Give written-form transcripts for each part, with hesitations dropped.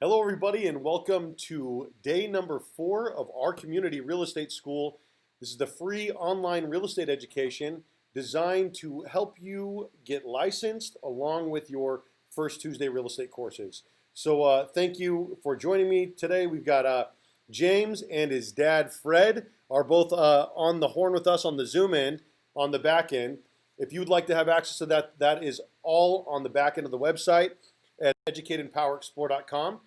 Hello, everybody, and welcome to day number 4 of our community real estate school. This is the free online real estate education designed to help you get licensed along with your First Tuesday real estate courses. So thank you for joining me today. We've got James and his dad, Fred, are both on the horn with us on the Zoom end, on the back end. If you'd like to have access to that, that is all on the back end of the website at educateandpowerexplore.com.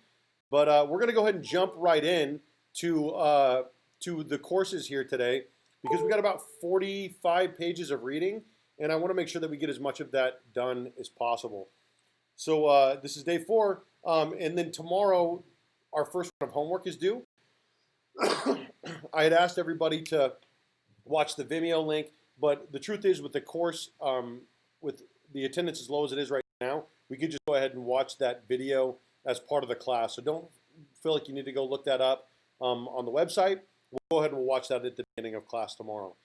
But we're going to go ahead and jump right in to the courses here today because we've got about 45 pages of reading, and I want to make sure that we get as much of that done as possible. So this is day 4, and then tomorrow our first round of homework is due. I had asked everybody to watch the Vimeo link, but the truth is with the course, with the attendance as low as it is right now, we could just go ahead and watch that video as part of the class. So don't feel like you need to go look that up on the website. We'll go ahead and we'll watch that at the beginning of class tomorrow.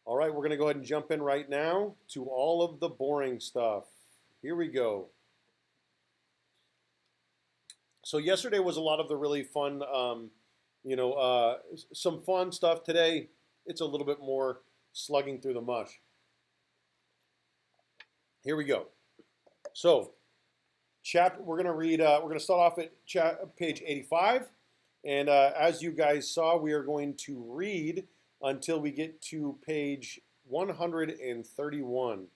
All right, we're going to go ahead and jump in right now to all of the boring stuff. Here we go. So yesterday was a lot of the really fun, some fun stuff. Today, it's a little bit more slugging through the mush. Here we go. So, we're going to read. We're going to start off at page 85, and as you guys saw, we are going to read until we get to page 131.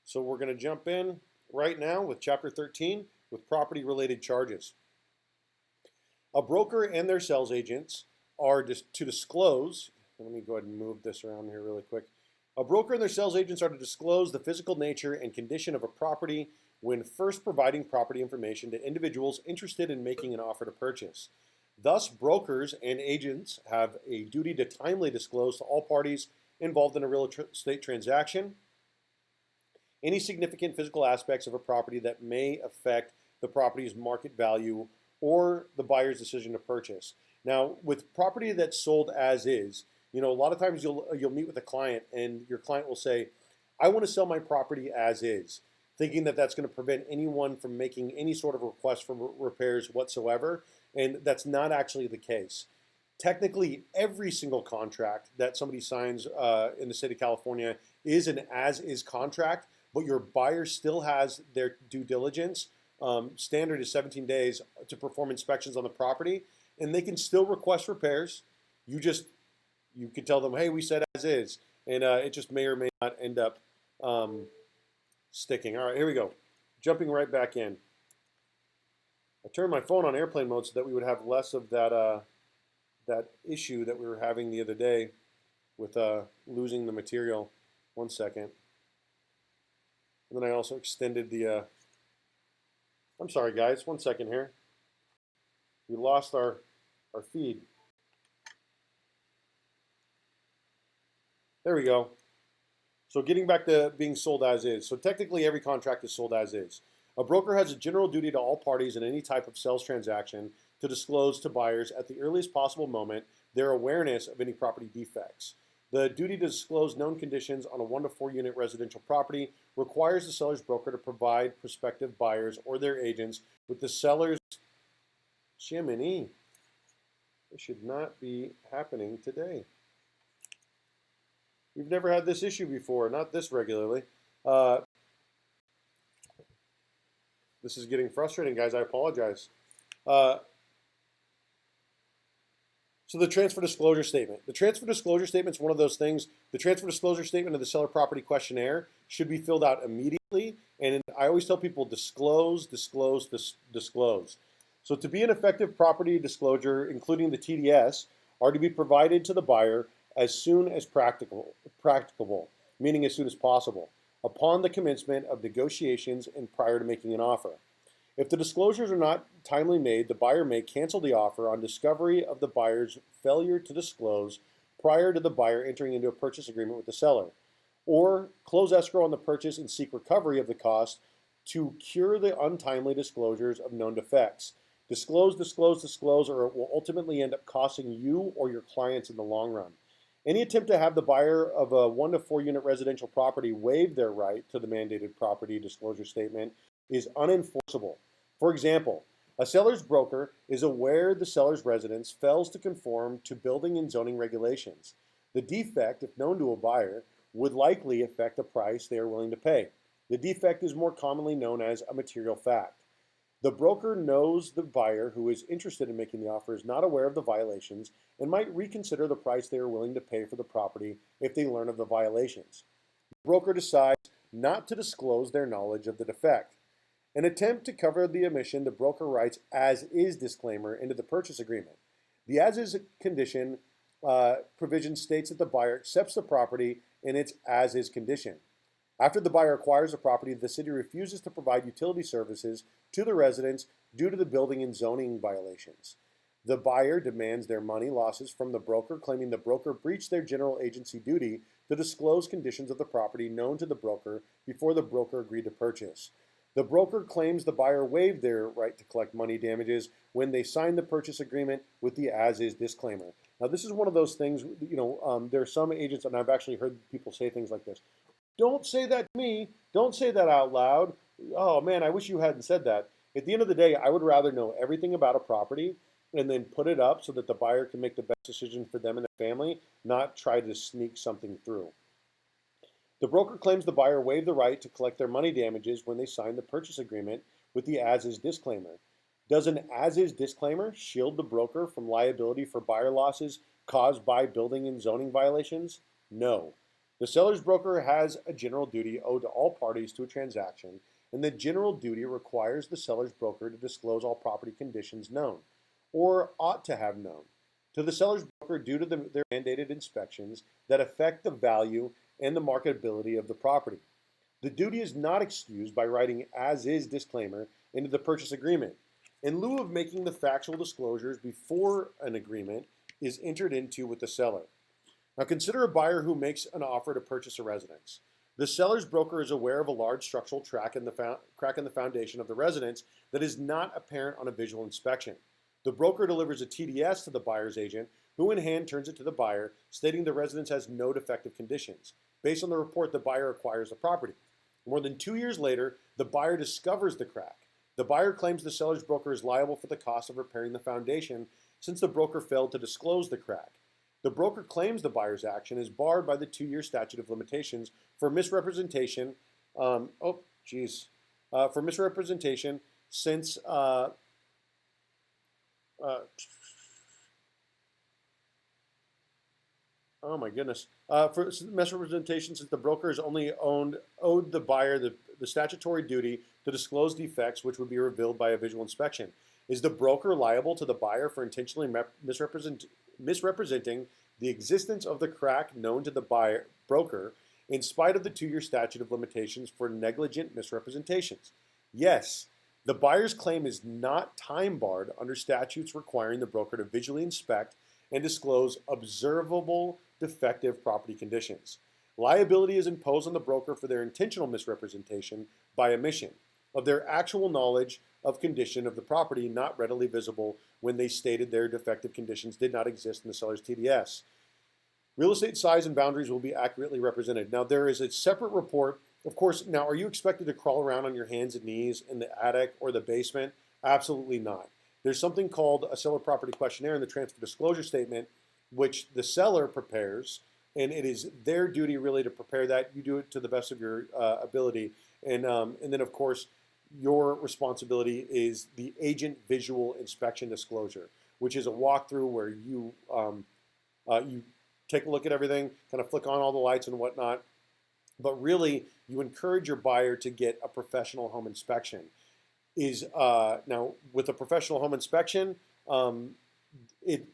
So we're going to jump in right now with chapter 13 with property-related charges. A broker and their sales agents are to disclose. Let me go ahead and move this around here really quick. A broker and their sales agents are to disclose the physical nature and condition of a property when first providing property information to individuals interested in making an offer to purchase. Thus, brokers and agents have a duty to timely disclose to all parties involved in a real estate transaction any significant physical aspects of a property that may affect the property's market value or the buyer's decision to purchase. Now, with property that's sold as is, a lot of times you'll meet with a client and your client will say, I want to sell my property as is, thinking that that's going to prevent anyone from making any sort of request for repairs whatsoever, and that's not actually the case. Technically, every single contract that somebody signs in the state of California is an as-is contract, but your buyer still has their due diligence. Standard is 17 days to perform inspections on the property, and they can still request repairs. You can tell them, hey, we said as is, and it just may or may not end up sticking. All right, here we go. Jumping right back in. I turned my phone on airplane mode so that we would have less of that issue that we were having the other day with losing the material. 1 second. And then I also extended the. I'm sorry, guys. 1 second here. We lost our feed. There we go. So getting back to being sold as is. So technically every contract is sold as is. A broker has a general duty to all parties in any type of sales transaction to disclose to buyers at the earliest possible moment their awareness of any property defects. The duty to disclose known conditions on a 1 to 4 unit residential property requires the seller's broker to provide prospective buyers or their agents with the seller's Jiminy. This should not be happening today. We've never had this issue before, not this regularly. This is getting frustrating, guys. I apologize. So the transfer disclosure statement. The transfer disclosure statement is one of those things. The transfer disclosure statement of the seller property questionnaire should be filled out immediately. And I always tell people disclose, disclose, disclose. So to be an effective property disclosure, including the TDS, are to be provided to the buyer as soon as practicable, meaning as soon as possible, upon the commencement of negotiations and prior to making an offer. If the disclosures are not timely made, the buyer may cancel the offer on discovery of the buyer's failure to disclose prior to the buyer entering into a purchase agreement with the seller, or close escrow on the purchase and seek recovery of the cost to cure the untimely disclosures of known defects. Disclose, disclose, disclose, or it will ultimately end up costing you or your clients in the long run. Any attempt to have the buyer of a 1 to 4 unit residential property waive their right to the mandated property disclosure statement is unenforceable. For example, A seller's broker is aware the seller's residence fails to conform to building and zoning regulations. The defect, if known to a buyer, would likely affect the price they are willing to pay. The defect is more commonly known as a material fact. The broker knows the buyer who is interested in making the offer is not aware of the violations and might reconsider the price they are willing to pay for the property if they learn of the violations. The broker decides not to disclose their knowledge of the defect. An attempt to cover the omission, the broker writes as-is disclaimer into the purchase agreement. The as-is condition provision states that the buyer accepts the property in its as-is condition. After the buyer acquires the property, the city refuses to provide utility services to the residents due to the building and zoning violations. The buyer demands their money losses from the broker, claiming the broker breached their general agency duty to disclose conditions of the property known to the broker before the broker agreed to purchase. The broker claims the buyer waived their right to collect money damages when they signed the purchase agreement with the as-is disclaimer. Now, this is one of those things, there are some agents, and I've actually heard people say things like this. Don't say that to me. Don't say that out loud. Oh, man, I wish you hadn't said that. At the end of the day, I would rather know everything about a property and then put it up so that the buyer can make the best decision for them and their family, not try to sneak something through. The broker claims the buyer waived the right to collect their money damages when they signed the purchase agreement with the as-is disclaimer. Does an as-is disclaimer shield the broker from liability for buyer losses caused by building and zoning violations? No. The seller's broker has a general duty owed to all parties to a transaction, and the general duty requires the seller's broker to disclose all property conditions known, or ought to have known, to the seller's broker due to their mandated inspections that affect the value and the marketability of the property. The duty is not excused by writing as-is disclaimer into the purchase agreement. In lieu of making the factual disclosures before an agreement is entered into with the seller. Now consider a buyer who makes an offer to purchase a residence. The seller's broker is aware of a large structural crack in the foundation of the residence that is not apparent on a visual inspection. The broker delivers a TDS to the buyer's agent, who in hand turns it to the buyer, stating the residence has no defective conditions. Based on the report, the buyer acquires the property. More than 2 years later, the buyer discovers the crack. The buyer claims the seller's broker is liable for the cost of repairing the foundation since the broker failed to disclose the crack. The broker claims the buyer's action is barred by the 2-year statute of limitations for misrepresentation. For misrepresentation since oh my goodness. For misrepresentation, since the broker has only owed the buyer the statutory duty to disclose defects which would be revealed by a visual inspection. Is the broker liable to the buyer for intentionally misrepresenting the existence of the crack known to the broker in spite of the 2-year statute of limitations for negligent misrepresentations? Yes. The buyer's claim is not time barred under statutes requiring the broker to visually inspect and disclose observable defective property conditions. Liability is imposed on the broker for their intentional misrepresentation by omission of their actual knowledge of condition of the property not readily visible when they stated their defective conditions did not exist in the seller's TDS. Real estate size and boundaries will be accurately represented. Now there is a separate report. Of course, now are you expected to crawl around on your hands and knees in the attic or the basement? Absolutely not. There's something called a seller property questionnaire in the transfer disclosure statement, which the seller prepares, and it is their duty really to prepare that. You do it to the best of your ability, and then of course your responsibility is the agent visual inspection disclosure, which is a walkthrough where you you take a look at everything, kind of flick on all the lights and whatnot, but really you encourage your buyer to get a professional home inspection. Now with a professional home inspection, it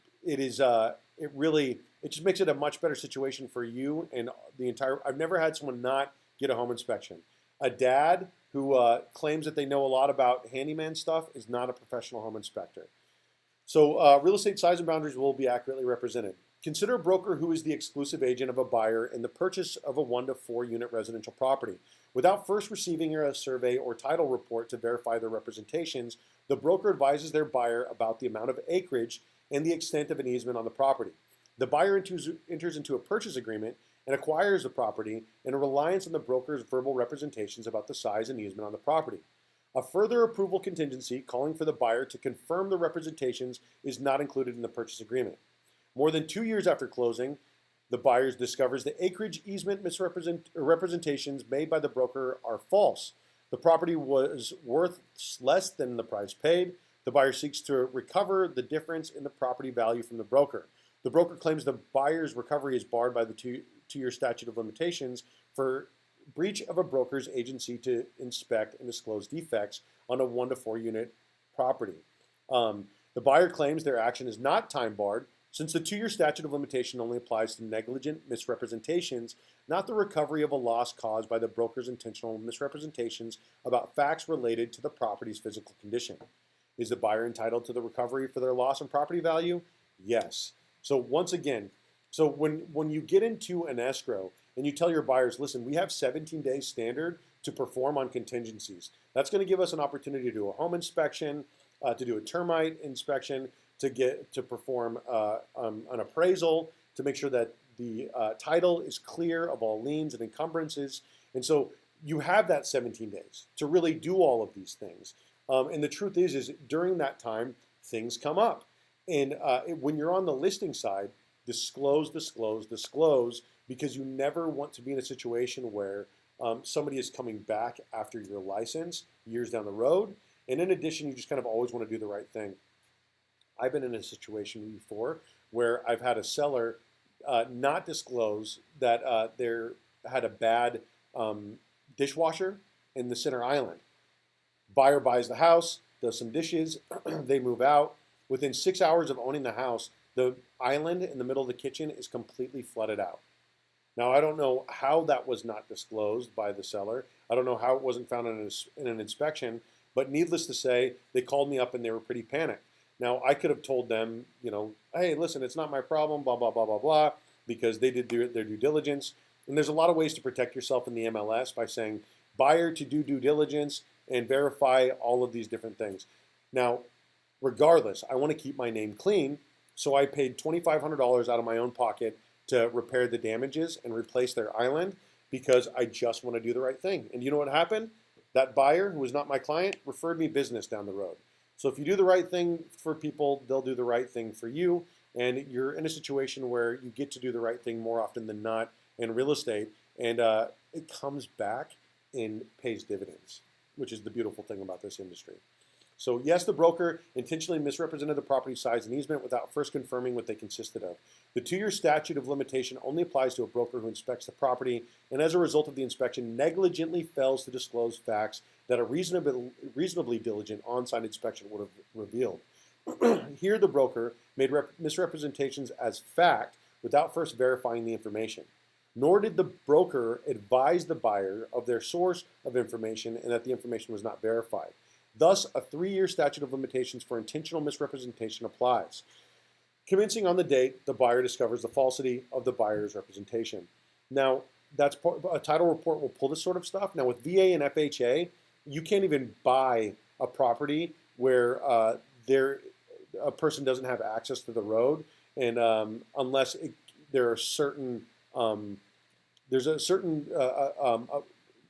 just makes it a much better situation for you and the entire. I've never had someone not get a home inspection. A dad who claims that they know a lot about handyman stuff is not a professional home inspector. So real estate size and boundaries will be accurately represented. Consider a broker who is the exclusive agent of a buyer in the purchase of a 1 to 4 unit residential property. Without first receiving a survey or title report to verify their representations, the broker advises their buyer about the amount of acreage and the extent of an easement on the property. The buyer enters into a purchase agreement and acquires the property in reliance on the broker's verbal representations about the size and easement on the property. A further approval contingency calling for the buyer to confirm the representations is not included in the purchase agreement. More than 2 years after closing, the buyer discovers the acreage easement representations made by the broker are false. The property was worth less than the price paid. The buyer seeks to recover the difference in the property value from the broker. The broker claims the buyer's recovery is barred by the two-year statute of limitations for breach of a broker's agency to inspect and disclose defects on a 1 to 4 unit property. The buyer claims their action is not time barred since the 2-year statute of limitation only applies to negligent misrepresentations, not the recovery of a loss caused by the broker's intentional misrepresentations about facts related to the property's physical condition. Is the buyer entitled to the recovery for their loss in property value? Yes. So once again, when you get into an escrow and you tell your buyers, listen, we have 17 days standard to perform on contingencies. That's going to give us an opportunity to do a home inspection, to do a termite inspection, to perform an appraisal, to make sure that the title is clear of all liens and encumbrances. And so you have that 17 days to really do all of these things. And the truth is during that time, things come up. And when you're on the listing side, disclose, because you never want to be in a situation where somebody is coming back after your license years down the road. And in addition, you just kind of always want to do the right thing. I've been in a situation before where I've had a seller not disclose that they had a bad dishwasher in the center island. Buyer buys the house, does some dishes, they move out. Within 6 hours of owning the house, the island in the middle of the kitchen is completely flooded out. Now, I don't know how that was not disclosed by the seller. I don't know how it wasn't found in an inspection, but needless to say, they called me up and they were pretty panicked. Now, I could have told them, hey, listen, it's not my problem, blah, blah, blah, blah, blah, because they did their due diligence. And there's a lot of ways to protect yourself in the MLS by saying, buyer to do due diligence and verify all of these different things. Now, regardless, I want to keep my name clean, so I paid $2,500 out of my own pocket to repair the damages and replace their island because I just want to do the right thing. And you know what happened? That buyer, who was not my client, referred me business down the road. So if you do the right thing for people, they'll do the right thing for you. And you're in a situation where you get to do the right thing more often than not in real estate. And it comes back and pays dividends, which is the beautiful thing about this industry. So yes, the broker intentionally misrepresented the property size and easement without first confirming what they consisted of. The 2-year statute of limitation only applies to a broker who inspects the property and as a result of the inspection negligently fails to disclose facts that a reasonably diligent on-site inspection would have revealed. Here the broker made misrepresentations as fact without first verifying the information. Nor did the broker advise the buyer of their source of information and that the information was not verified. Thus, a 3-year statute of limitations for intentional misrepresentation applies. Commencing on the date, the buyer discovers the falsity of the buyer's representation. Now, a title report will pull this sort of stuff. Now, with VA and FHA, you can't even buy a property where a person doesn't have access to the road, and unless there are certain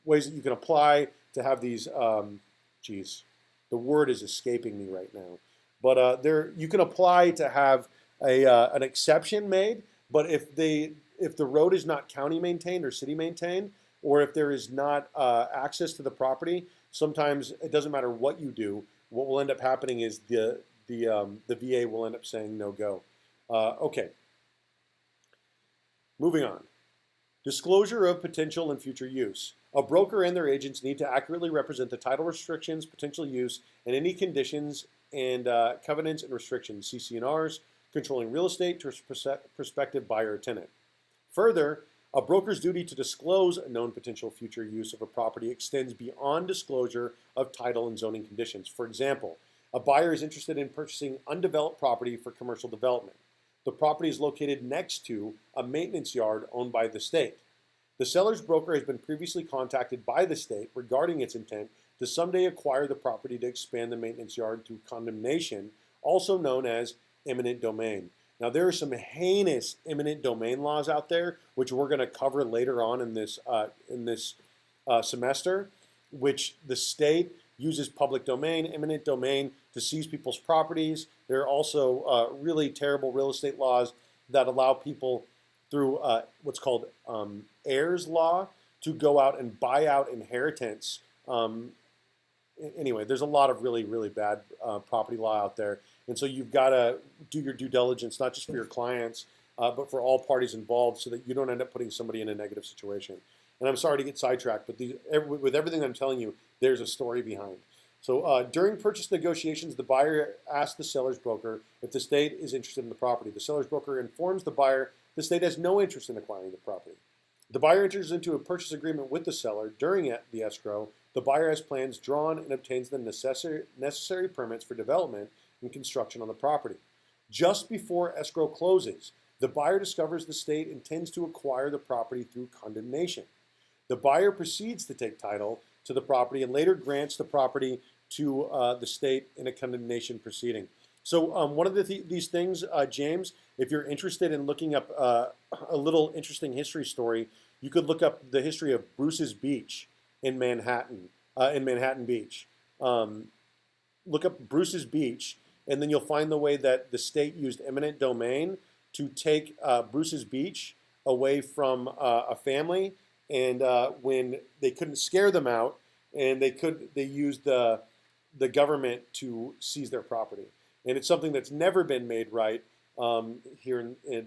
ways that you can apply to have these. The word is escaping me right now. But you can apply to have an exception made. But if the road is not county maintained or city maintained, or if there is not access to the property, sometimes it doesn't matter what you do. What will end up happening is the VA will end up saying no go. Okay. Moving on. Disclosure of potential and future use. A broker and their agents need to accurately represent the title restrictions, potential use, and any conditions and covenants and restrictions, CC&Rs, controlling real estate to a prospective buyer or tenant. Further, a broker's duty to disclose a known potential future use of a property extends beyond disclosure of title and zoning conditions. For example, a buyer is interested in purchasing undeveloped property for commercial development. The property is located next to a maintenance yard owned by the state. The seller's broker has been previously contacted by the state regarding its intent to someday acquire the property to expand the maintenance yard through condemnation, also known as eminent domain. Now, there are some heinous eminent domain laws out there, which we're going to cover later on in this semester, which the state uses public domain, eminent domain to seize people's properties. There are also really terrible real estate laws that allow people through what's called heirs law to go out and buy out inheritance. Anyway, there's a lot of really, really bad property law out there. And so you've got to do your due diligence, not just for your clients, but for all parties involved so that you don't end up putting somebody in a negative situation. And I'm sorry to get sidetracked, but with everything I'm telling you, there's a story behind. So during purchase negotiations, the buyer asks the seller's broker if the state is interested in the property. The seller's broker informs the buyer the state has no interest in acquiring the property. The buyer enters into a purchase agreement with the seller. During the escrow, the buyer has plans drawn and obtains the necessary permits for development and construction on the property. Just before escrow closes, the buyer discovers the state intends to acquire the property through condemnation. The buyer proceeds to take title to the property and later grants the property to the state in a condemnation proceeding. So one of these things, James, if you're interested in looking up a little interesting history story, you could look up the history of Bruce's Beach in Manhattan Beach. Look up Bruce's Beach, and then you'll find the way that the state used eminent domain to take Bruce's Beach away from a family, and when they couldn't scare them out, and they used the government to seize their property. And it's something that's never been made right here in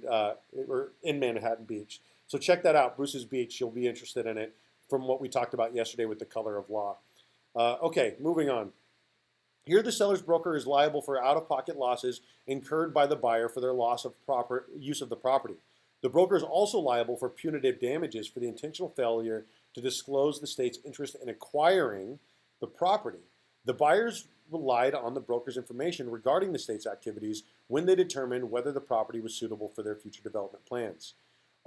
Manhattan Beach. So check that out, Bruce's Beach. You'll be interested in it from what we talked about yesterday with the color of law. Okay, moving on. Here, the seller's broker is liable for out-of-pocket losses incurred by the buyer for their loss of proper use of the property. The broker is also liable for punitive damages for the intentional failure to disclose the state's interest in acquiring the property. The buyers relied on the broker's information regarding the state's activities when they determined whether the property was suitable for their future development plans.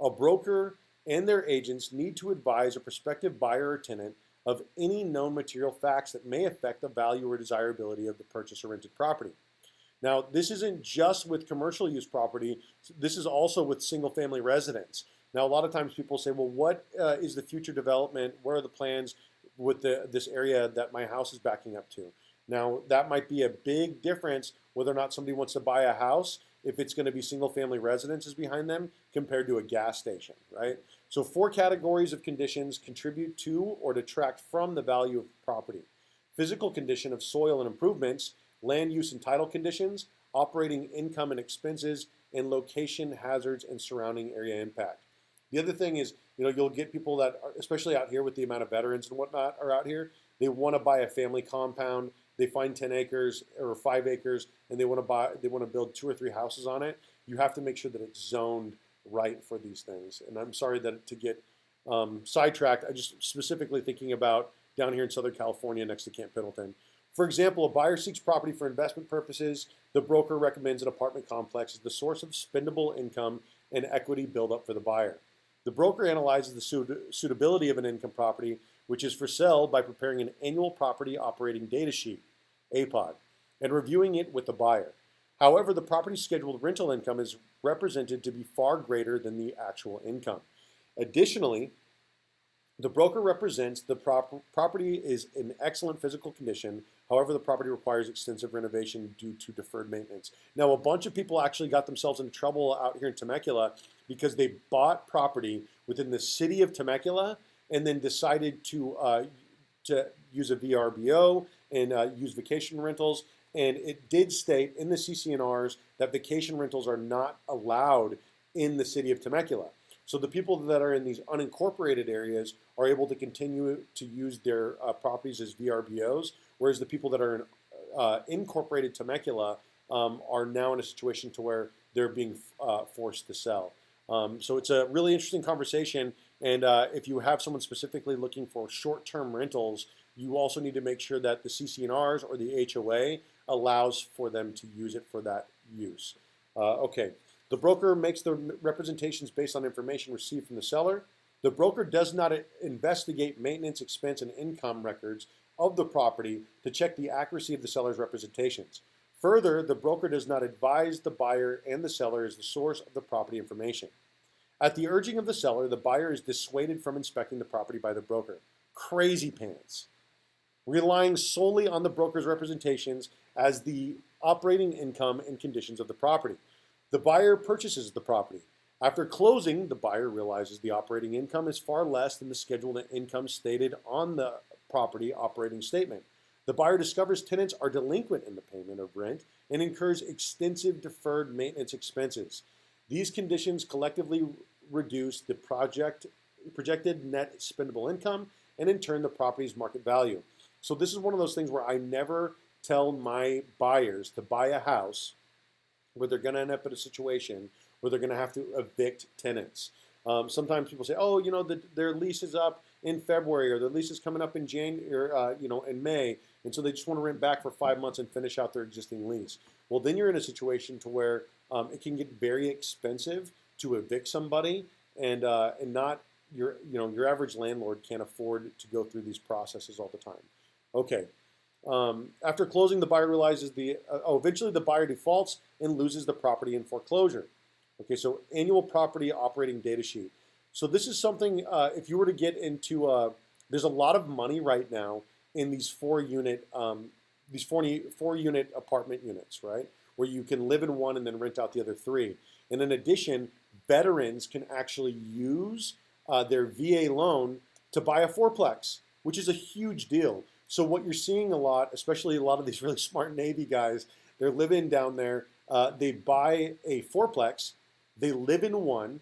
A broker and their agents need to advise a prospective buyer or tenant of any known material facts that may affect the value or desirability of the purchased or rented property. Now, this isn't just with commercial use property, this is also with single-family residence. Now, a lot of times people say, well, what is the future development? What are the plans with this area that my house is backing up to? Now, that might be a big difference whether or not somebody wants to buy a house if it's going to be single-family residences behind them compared to a gas station, right? So 4 categories of conditions contribute to or detract from the value of property. Physical condition of soil and improvements, land use and title conditions, operating income and expenses, and location hazards and surrounding area impact. The other thing is, you'll get people that, especially out here with the amount of veterans and whatnot are out here, they want to buy a family compound. They find 10 acres or 5 acres, and they want to build 2 or 3 houses on it. You have to make sure that it's zoned right for these things. And I'm sorry that to get sidetracked. I just specifically thinking about down here in Southern California next to Camp Pendleton. For example, a buyer seeks property for investment purposes. The broker recommends an apartment complex as the source of spendable income and equity buildup for the buyer. The broker analyzes the suitability of an income property, which is for sale, by preparing an annual property operating data sheet, APOD, and reviewing it with the buyer. However, the property's scheduled rental income is represented to be far greater than the actual income. Additionally, the broker represents the property is in excellent physical condition. However, the property requires extensive renovation due to deferred maintenance. Now, a bunch of people actually got themselves into trouble out here in Temecula because they bought property within the city of Temecula and then decided to use a VRBO and use vacation rentals. And it did state in the CC&Rs that vacation rentals are not allowed in the city of Temecula. So the people that are in these unincorporated areas are able to continue to use their properties as VRBOs, whereas the people that are in incorporated Temecula are now in a situation to where they're being forced to sell. So it's a really interesting conversation, and if you have someone specifically looking for short-term rentals, you also need to make sure that the CC&Rs or the HOA allows for them to use it for that use. Okay. The broker makes the representations based on information received from the seller. The broker does not investigate maintenance, expense, and income records of the property to check the accuracy of the seller's representations. Further, the broker does not advise the buyer and the seller as the source of the property information. At the urging of the seller, the buyer is dissuaded from inspecting the property by the broker. Crazy pants. relying solely on the broker's representations as the operating income and conditions of the property. The buyer purchases the property. After closing, the buyer realizes the operating income is far less than the scheduled income stated on the property operating statement. The buyer discovers tenants are delinquent in the payment of rent and incurs extensive deferred maintenance expenses. These conditions collectively reduce the projected net spendable income and in turn the property's market value. So this is one of those things where I never tell my buyers to buy a house where they're going to end up in a situation where they're going to have to evict tenants. Sometimes people say, "Oh, their lease is up in February, or their lease is coming up in January, or in May, and so they just want to rent back for 5 months and finish out their existing lease." Well, then you're in a situation to where it can get very expensive to evict somebody, and not your average landlord can't afford to go through these processes all the time. Okay. After closing, the buyer realizes eventually the buyer defaults and loses the property in foreclosure. Okay, so annual property operating data sheet. So this is something, if you were to get into, there's a lot of money right now in these four-unit apartment units, right? Where you can live in one and then rent out the other three. And in addition, veterans can actually use their VA loan to buy a fourplex, which is a huge deal. So what you're seeing a lot, especially a lot of these really smart Navy guys, they're living down there. They buy a fourplex, they live in one,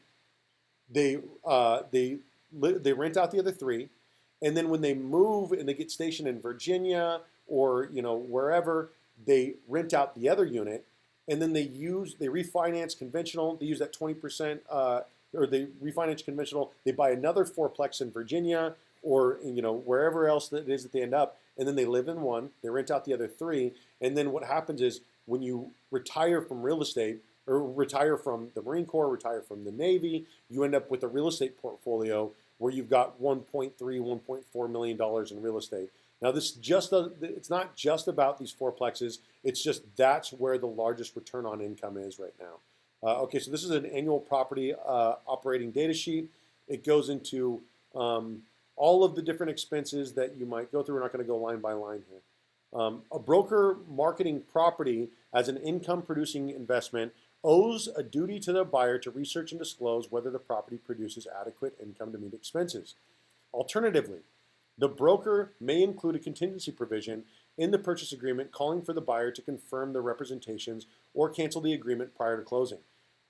they rent out the other three, and then when they move and they get stationed in Virginia or wherever, they rent out the other unit, and then they refinance conventional. They use that 20%, or they refinance conventional. They buy another fourplex in Virginia or wherever else that it is that they end up, and then they live in one. They rent out the other three, and then what happens is when you retire from real estate, or retire from the Marine Corps, retire from the Navy, you end up with a real estate portfolio where you've got $1.3, $1.4 million in real estate. Now, it's not just about these fourplexes. It's just that's where the largest return on income is right now. Okay, so this is an annual property operating data sheet. It goes into all of the different expenses that you might go through. We're not going to go line by line here. A broker marketing property as an income-producing investment owes a duty to the buyer to research and disclose whether the property produces adequate income to meet expenses. Alternatively, the broker may include a contingency provision in the purchase agreement calling for the buyer to confirm the representations or cancel the agreement prior to closing.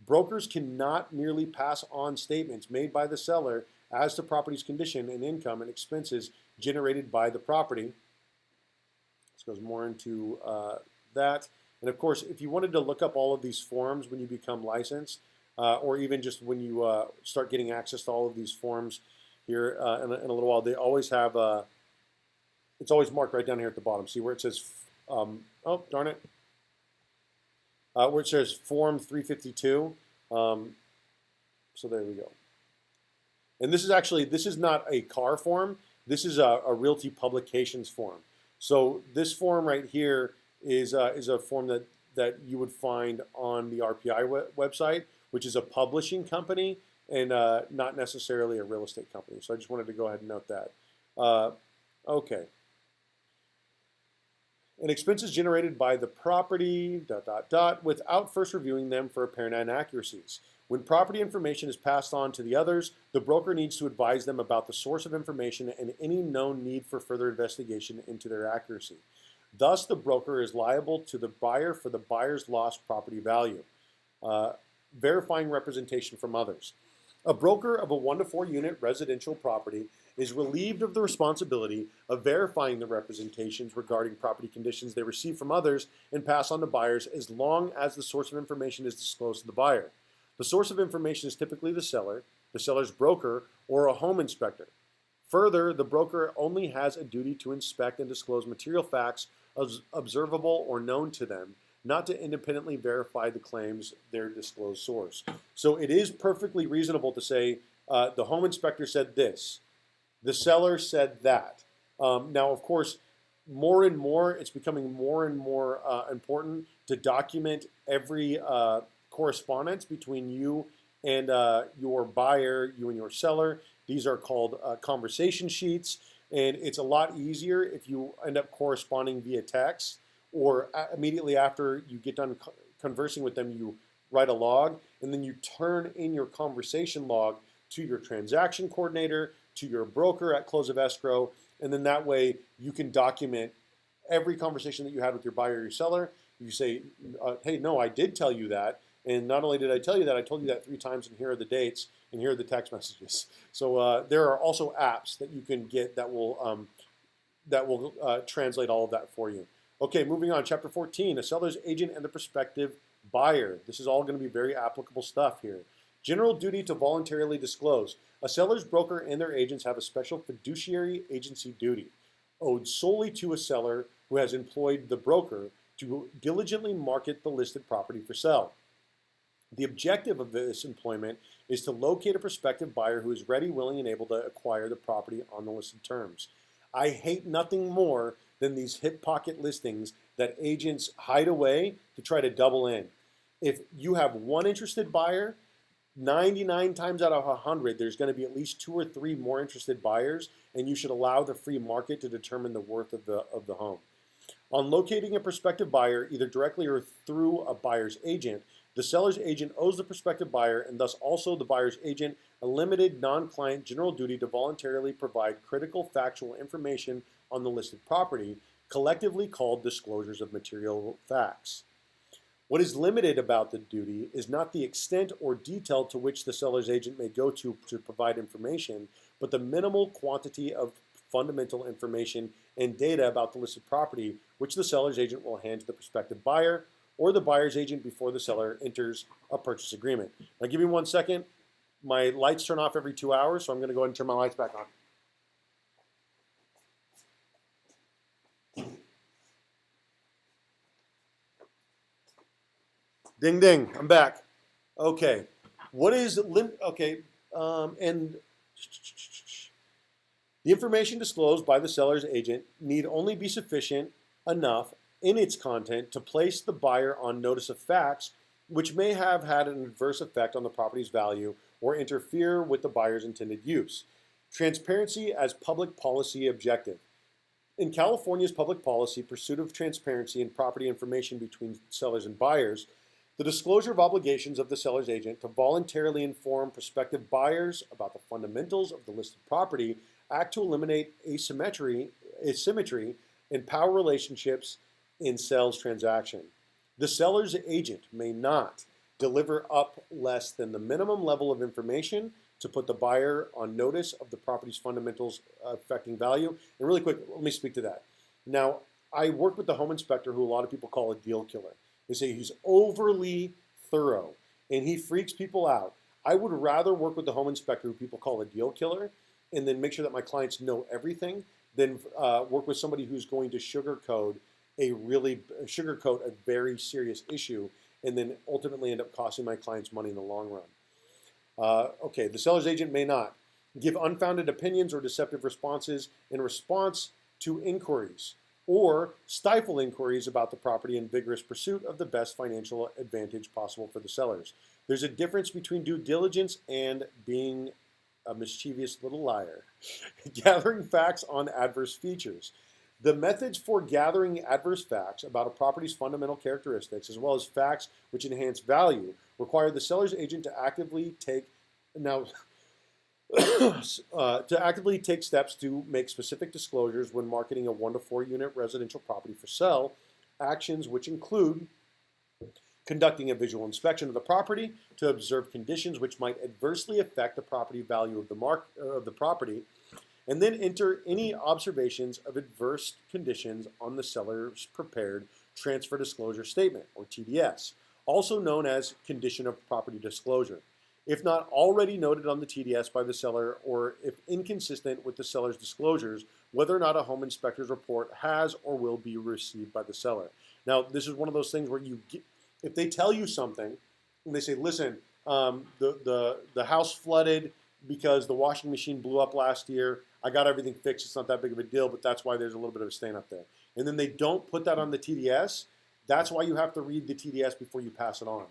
Brokers cannot merely pass on statements made by the seller as to property's condition and income and expenses generated by the property. This goes more into that. And of course, if you wanted to look up all of these forms when you become licensed, or even just when you start getting access to all of these forms here in a little while, they always have, it's always marked right down here at the bottom. See where it says, oh, darn it, where it says Form 352. So there we go. And this is not a car form. This is a realty publications form. So this form right here is a form that you would find on the RPI website, which is a publishing company and not necessarily a real estate company. So I just wanted to go ahead and note that. Okay. And expenses generated by the property, ... without first reviewing them for apparent inaccuracies. When property information is passed on to the others, the broker needs to advise them about the source of information and any known need for further investigation into their accuracy. Thus, the broker is liable to the buyer for the buyer's lost property value. Verifying representation from others. A broker of a 1 to 4 unit residential property is relieved of the responsibility of verifying the representations regarding property conditions they receive from others and pass on to buyers as long as the source of information is disclosed to the buyer. The source of information is typically the seller, the seller's broker, or a home inspector. Further, the broker only has a duty to inspect and disclose material facts observable or known to them, not to independently verify the claims their disclosed source. So it is perfectly reasonable to say the home inspector said this, the seller said that. Now, of course, more and more, it's becoming more and more important to document every correspondence between you and your buyer, you and your seller. These are called conversation sheets. And it's a lot easier if you end up corresponding via text, or immediately after you get done conversing with them, you write a log, and then you turn in your conversation log to your transaction coordinator, to your broker at close of escrow, and then that way you can document every conversation that you had with your buyer or your seller. You say, hey, no, I did tell you that. And not only did I tell you that, I told you that 3 times, and here are the dates, and here are the text messages. So there are also apps that you can get that will translate all of that for you. Okay, moving on, chapter 14, a seller's agent and the prospective buyer. This is all going to be very applicable stuff here. General duty to voluntarily disclose. A seller's broker and their agents have a special fiduciary agency duty owed solely to a seller who has employed the broker to diligently market the listed property for sale. The objective of this employment is to locate a prospective buyer who is ready, willing, and able to acquire the property on the listed terms. I hate nothing more than these hip pocket listings that agents hide away to try to double in. If you have one interested buyer, 99 times out of 100, there's going to be at least 2 or 3 more interested buyers, and you should allow the free market to determine the worth of the home. On locating a prospective buyer, either directly or through a buyer's agent, the seller's agent owes the prospective buyer, and thus also the buyer's agent, a limited non-client general duty to voluntarily provide critical factual information on the listed property, collectively called disclosures of material facts. What is limited about the duty is not the extent or detail to which the seller's agent may go to provide information, but the minimal quantity of fundamental information and data about the listed property which the seller's agent will hand to the prospective buyer or the buyer's agent before the seller enters a purchase agreement. Now give me 1 second. My lights turn off every 2 hours, so I'm going to go ahead and turn my lights back on. Ding, ding, I'm back. Okay, what is and the information disclosed by the seller's agent need only be sufficient enough in its content to place the buyer on notice of facts which may have had an adverse effect on the property's value or interfere with the buyer's intended use. Transparency as public policy objective. In California's public policy, pursuit of transparency and property information between sellers and buyers, the disclosure of obligations of the seller's agent to voluntarily inform prospective buyers about the fundamentals of the listed property act to eliminate asymmetry in power relationships in sales transaction. The seller's agent may not deliver up less than the minimum level of information to put the buyer on notice of the property's fundamentals affecting value. And really quick, let me speak to that. Now, I work with the home inspector who a lot of people call a deal killer. They say he's overly thorough and he freaks people out. I would rather work with the home inspector who people call a deal killer and then make sure that my clients know everything than work with somebody who's going to sugarcoat a very serious issue and then ultimately end up costing my clients money in the long run. Okay, the seller's agent may not give unfounded opinions or deceptive responses in response to inquiries, or stifle inquiries about the property in vigorous pursuit of the best financial advantage possible for the sellers. There's a difference between due diligence and being a mischievous little liar. Gathering facts on adverse features. The methods for gathering adverse facts about a property's fundamental characteristics, as well as facts which enhance value, require the seller's agent to actively take steps to make specific disclosures when marketing a 1 to 4 unit residential property for sale. Actions which include conducting a visual inspection of the property to observe conditions which might adversely affect the property value of the property, and then enter any observations of adverse conditions on the seller's prepared transfer disclosure statement, or TDS, also known as condition of property disclosure. If not already noted on the TDS by the seller, or if inconsistent with the seller's disclosures, whether or not a home inspector's report has or will be received by the seller. Now, this is one of those things where if they tell you something and they say, listen, the house flooded because the washing machine blew up last year. I got everything fixed. It's not that big of a deal, but that's why there's a little bit of a stain up there. And then they don't put that on the TDS. That's why you have to read the TDS before you pass it on.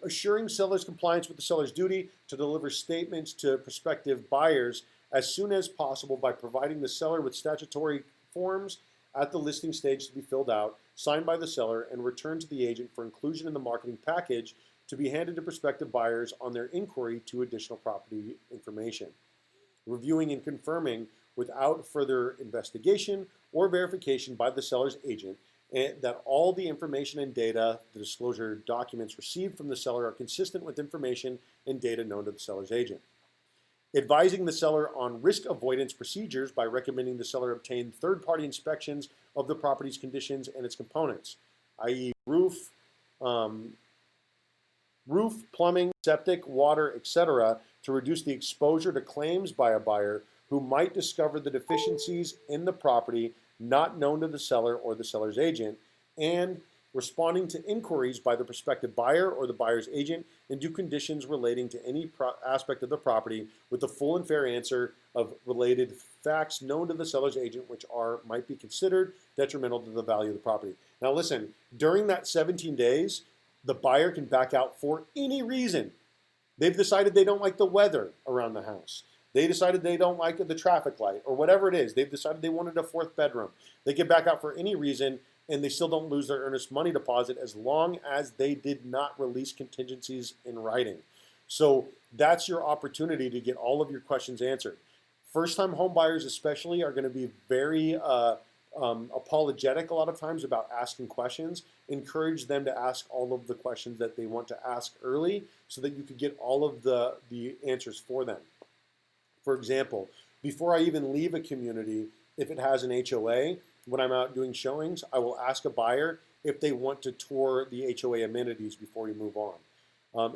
Assuring sellers' compliance with the seller's duty to deliver statements to prospective buyers as soon as possible by providing the seller with statutory forms at the listing stage to be filled out, signed by the seller, and returned to the agent for inclusion in the marketing package to be handed to prospective buyers on their inquiry to additional property information. Reviewing and confirming without further investigation or verification by the seller's agent that all the information and data, the disclosure documents received from the seller are consistent with information and data known to the seller's agent. Advising the seller on risk avoidance procedures by recommending the seller obtain third-party inspections of the property's conditions and its components, i.e. roof, plumbing, septic, water, etc., to reduce the exposure to claims by a buyer who might discover the deficiencies in the property not known to the seller or the seller's agent, and responding to inquiries by the prospective buyer or the buyer's agent into conditions relating to any aspect of the property with the full and fair answer of related facts known to the seller's agent which might be considered detrimental to the value of the property. Now listen, during that 17 days, the buyer can back out for any reason. They've decided they don't like the weather around the house. They decided they don't like the traffic light or whatever it is. They've decided they wanted a fourth bedroom. They can back out for any reason and they still don't lose their earnest money deposit as long as they did not release contingencies in writing. So that's your opportunity to get all of your questions answered. First-time home buyers especially are going to be very apologetic a lot of times about asking questions. Encourage them to ask all of the questions that they want to ask early so that you could get all of the answers for them. For example, before I even leave a community, if it has an HOA, when I'm out doing showings, I will ask a buyer if they want to tour the HOA amenities before we move on.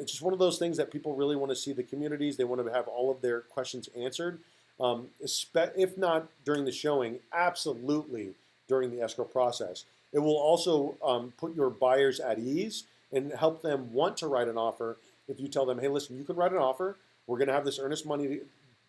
It's just one of those things that people really want to see the communities. They want to have all of their questions answered. If not during the showing, absolutely during the escrow process. It will also put your buyers at ease and help them want to write an offer. If you tell them, hey, listen, you can write an offer. We're going to have this earnest money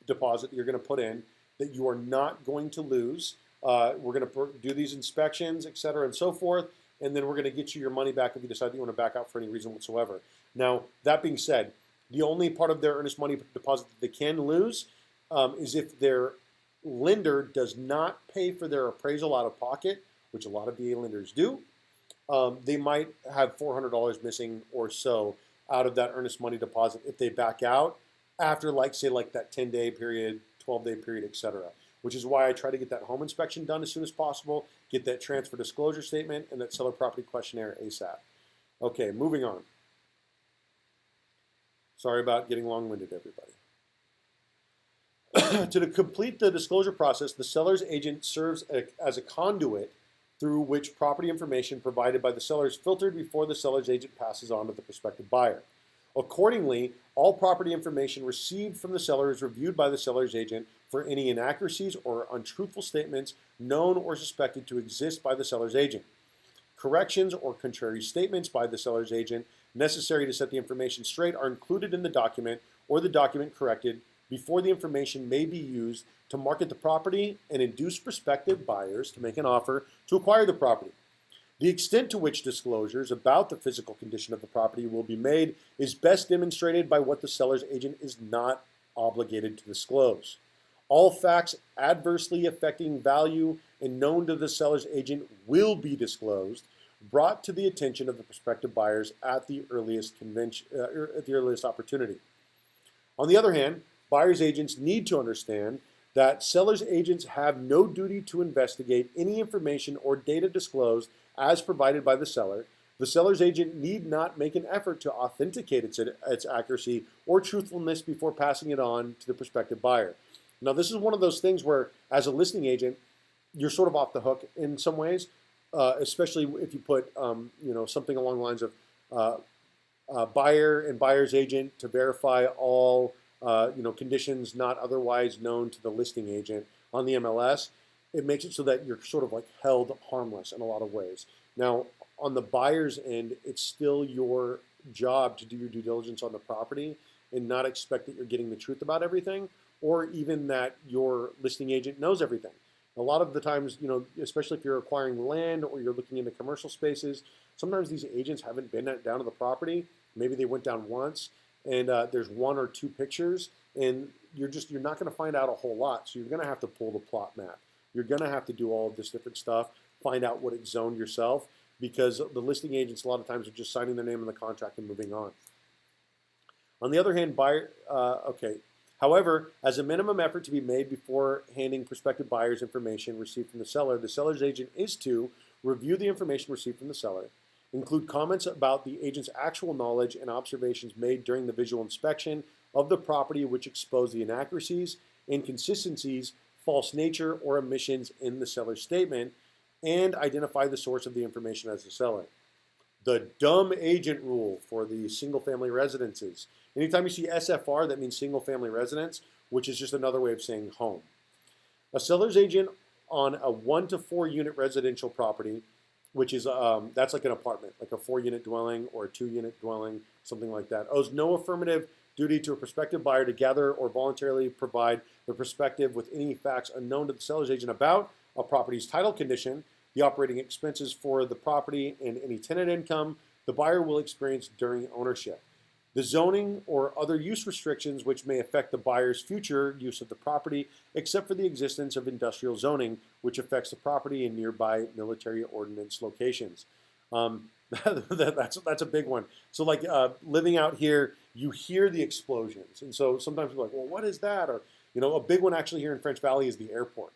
deposit that you're going to put in that you are not going to lose. We're going to do these inspections, et cetera, and so forth. And then we're going to get you your money back if you decide that you want to back out for any reason whatsoever. Now, that being said, the only part of their earnest money deposit that they can lose is if their lender does not pay for their appraisal out of pocket, which a lot of VA lenders do. They might have $400 missing or so out of that earnest money deposit if they back out after, like, say, like that 10-day period, 12-day period, et cetera. Which is why I try to get that home inspection done as soon as possible, get that transfer disclosure statement, and that seller property questionnaire ASAP. Okay, moving on. Sorry about getting long-winded, everybody. To complete the disclosure process, the seller's agent serves as a conduit through which property information provided by the seller is filtered before the seller's agent passes on to the prospective buyer. Accordingly, all property information received from the seller is reviewed by the seller's agent for any inaccuracies or untruthful statements known or suspected to exist by the seller's agent. Corrections or contrary statements by the seller's agent necessary to set the information straight are included in the document or the document corrected before the information may be used to market the property and induce prospective buyers to make an offer to acquire the property. The extent to which disclosures about the physical condition of the property will be made is best demonstrated by what the seller's agent is not obligated to disclose. All facts adversely affecting value and known to the seller's agent will be disclosed, brought to the attention of the prospective buyers at the earliest opportunity. On the other hand, buyer's agents need to understand that seller's agents have no duty to investigate any information or data disclosed as provided by the seller. The seller's agent need not make an effort to authenticate its accuracy or truthfulness before passing it on to the prospective buyer. Now, this is one of those things where, as a listing agent, you're sort of off the hook in some ways, especially if you put, something along the lines of buyer and buyer's agent to verify all, conditions not otherwise known to the listing agent on the MLS. It makes it so that you're sort of like held harmless in a lot of ways. Now, on the buyer's end, it's still your job to do your due diligence on the property and not expect that you're getting the truth about everything, or even that your listing agent knows everything. A lot of the times, especially if you're acquiring land or you're looking into commercial spaces, sometimes these agents haven't been down to the property. Maybe they went down once and there's one or two pictures, and you're not going to find out a whole lot. So you're going to have to pull the plot map. You're going to have to do all of this different stuff, find out what it's zoned yourself, because the listing agents a lot of times are just signing their name in the contract and moving on. On the other hand, however, as a minimum effort to be made before handing prospective buyers information received from the seller's agent is to review the information received from the seller, include comments about the agent's actual knowledge and observations made during the visual inspection of the property which expose the inaccuracies, inconsistencies, false nature, or omissions in the seller's statement, and identify the source of the information as the seller. The dumb agent rule for the single-family residences. Anytime you see SFR, that means single-family residence, which is just another way of saying home. A seller's agent on a 1 to 4 unit residential property, which is that's like an apartment, like a 4-unit dwelling or a 2-unit dwelling, something like that, owes no affirmative duty to a prospective buyer to gather or voluntarily provide the prospective with any facts unknown to the seller's agent about a property's title condition, the operating expenses for the property, and any tenant income the buyer will experience during ownership. The zoning or other use restrictions which may affect the buyer's future use of the property, except for the existence of industrial zoning, which affects the property in nearby military ordnance locations. That's a big one. So like living out here, you hear the explosions. And so sometimes people are like, well, what is that? Or, a big one actually here in French Valley is the airport.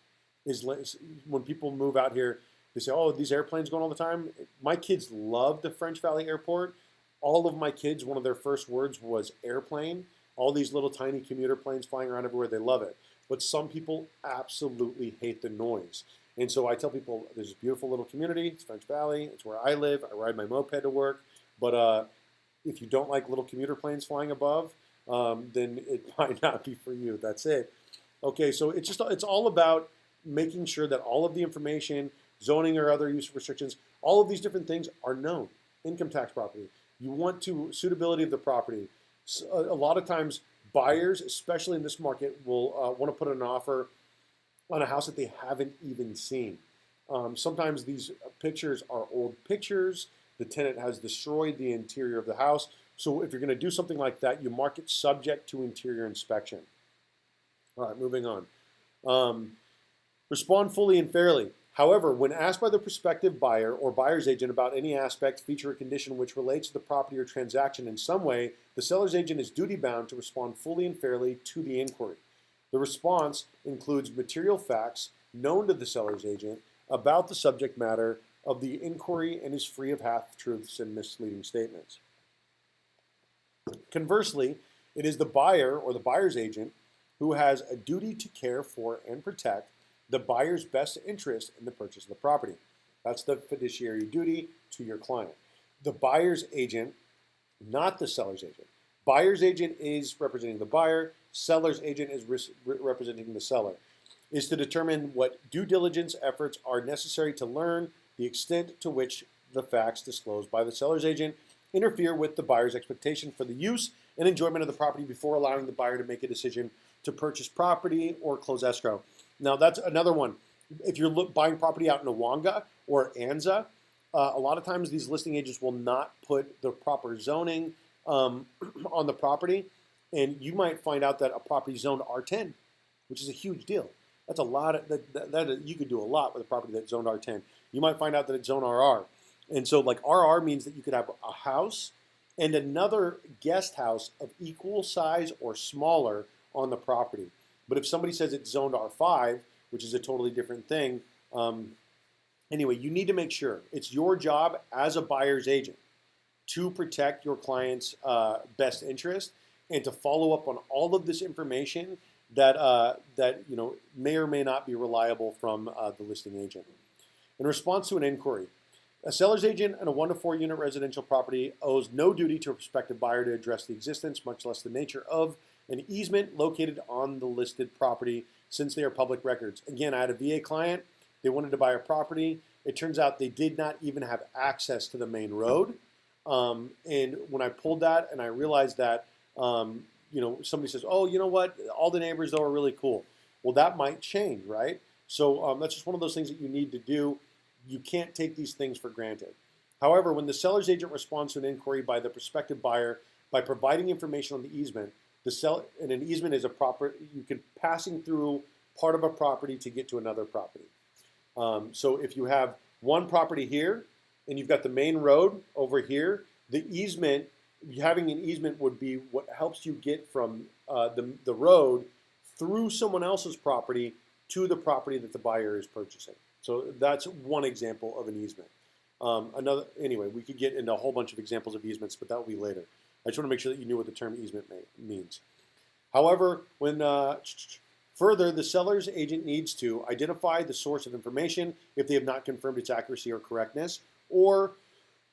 When people move out here, they say, oh, these airplanes going all the time. My kids love the French Valley airport. All of my kids, one of their first words was airplane. All these little tiny commuter planes flying around everywhere, they love it. But some people absolutely hate the noise. And so I tell people, there's this beautiful little community. It's French Valley. It's where I live. I ride my moped to work. But if you don't like little commuter planes flying above, then it might not be for you. That's it. Okay, so it's all about making sure that all of the information, zoning or other use restrictions, all of these different things are known. Income tax property. You want to suitability of the property. So a lot of times buyers, especially in this market, will want to put an offer on a house that they haven't even seen. Sometimes these pictures are old pictures. The tenant has destroyed the interior of the house. So if you're going to do something like that, you mark it subject to interior inspection. All right, moving on. Respond fully and fairly. However, when asked by the prospective buyer or buyer's agent about any aspect, feature, or condition which relates to the property or transaction in some way, the seller's agent is duty-bound to respond fully and fairly to the inquiry. The response includes material facts known to the seller's agent about the subject matter of the inquiry and is free of half-truths and misleading statements. Conversely, it is the buyer or the buyer's agent who has a duty to care for and protect the buyer's best interest in the purchase of the property. That's the fiduciary duty to your client. The buyer's agent, not the seller's agent. Buyer's agent is representing the buyer. Seller's agent is representing the seller. Is to determine what due diligence efforts are necessary to learn the extent to which the facts disclosed by the seller's agent interfere with the buyer's expectation for the use and enjoyment of the property before allowing the buyer to make a decision to purchase property or close escrow. Now, that's another one. If you're buying property out in Awanga or Anza, a lot of times these listing agents will not put the proper zoning on the property, and you might find out that a property is zoned R10, which is a huge deal. That's a lot of, you could do a lot with a property that's zoned R10. You might find out that it's zoned RR. And so like RR means that you could have a house and another guest house of equal size or smaller on the property. But if somebody says it's zoned R5, which is a totally different thing, anyway, you need to make sure it's your job as a buyer's agent to protect your client's best interest and to follow up on all of this information that may or may not be reliable from the listing agent. In response to an inquiry, a seller's agent in a 1 to 4 unit residential property owes no duty to a prospective buyer to address the existence, much less the nature of an easement located on the listed property since they are public records. Again, I had a VA client. They wanted to buy a property. It turns out they did not even have access to the main road. And when I pulled that and I realized that, somebody says, oh, you know what? All the neighbors, though, are really cool. Well, that might change, right? So that's just one of those things that you need to do. You can't take these things for granted. However, when the seller's agent responds to an inquiry by the prospective buyer by providing information on the easement, And an easement is a proper, you can passing through part of a property to get to another property. So if you have one property here and you've got the main road over here, the easement, having an easement would be what helps you get from the road through someone else's property to the property that the buyer is purchasing. So that's one example of an easement. Anyway, we could get into a whole bunch of examples of easements, but that will be later. I just want to make sure that you knew what the term easement means. However, further, the seller's agent needs to identify the source of information if they have not confirmed its accuracy or correctness, or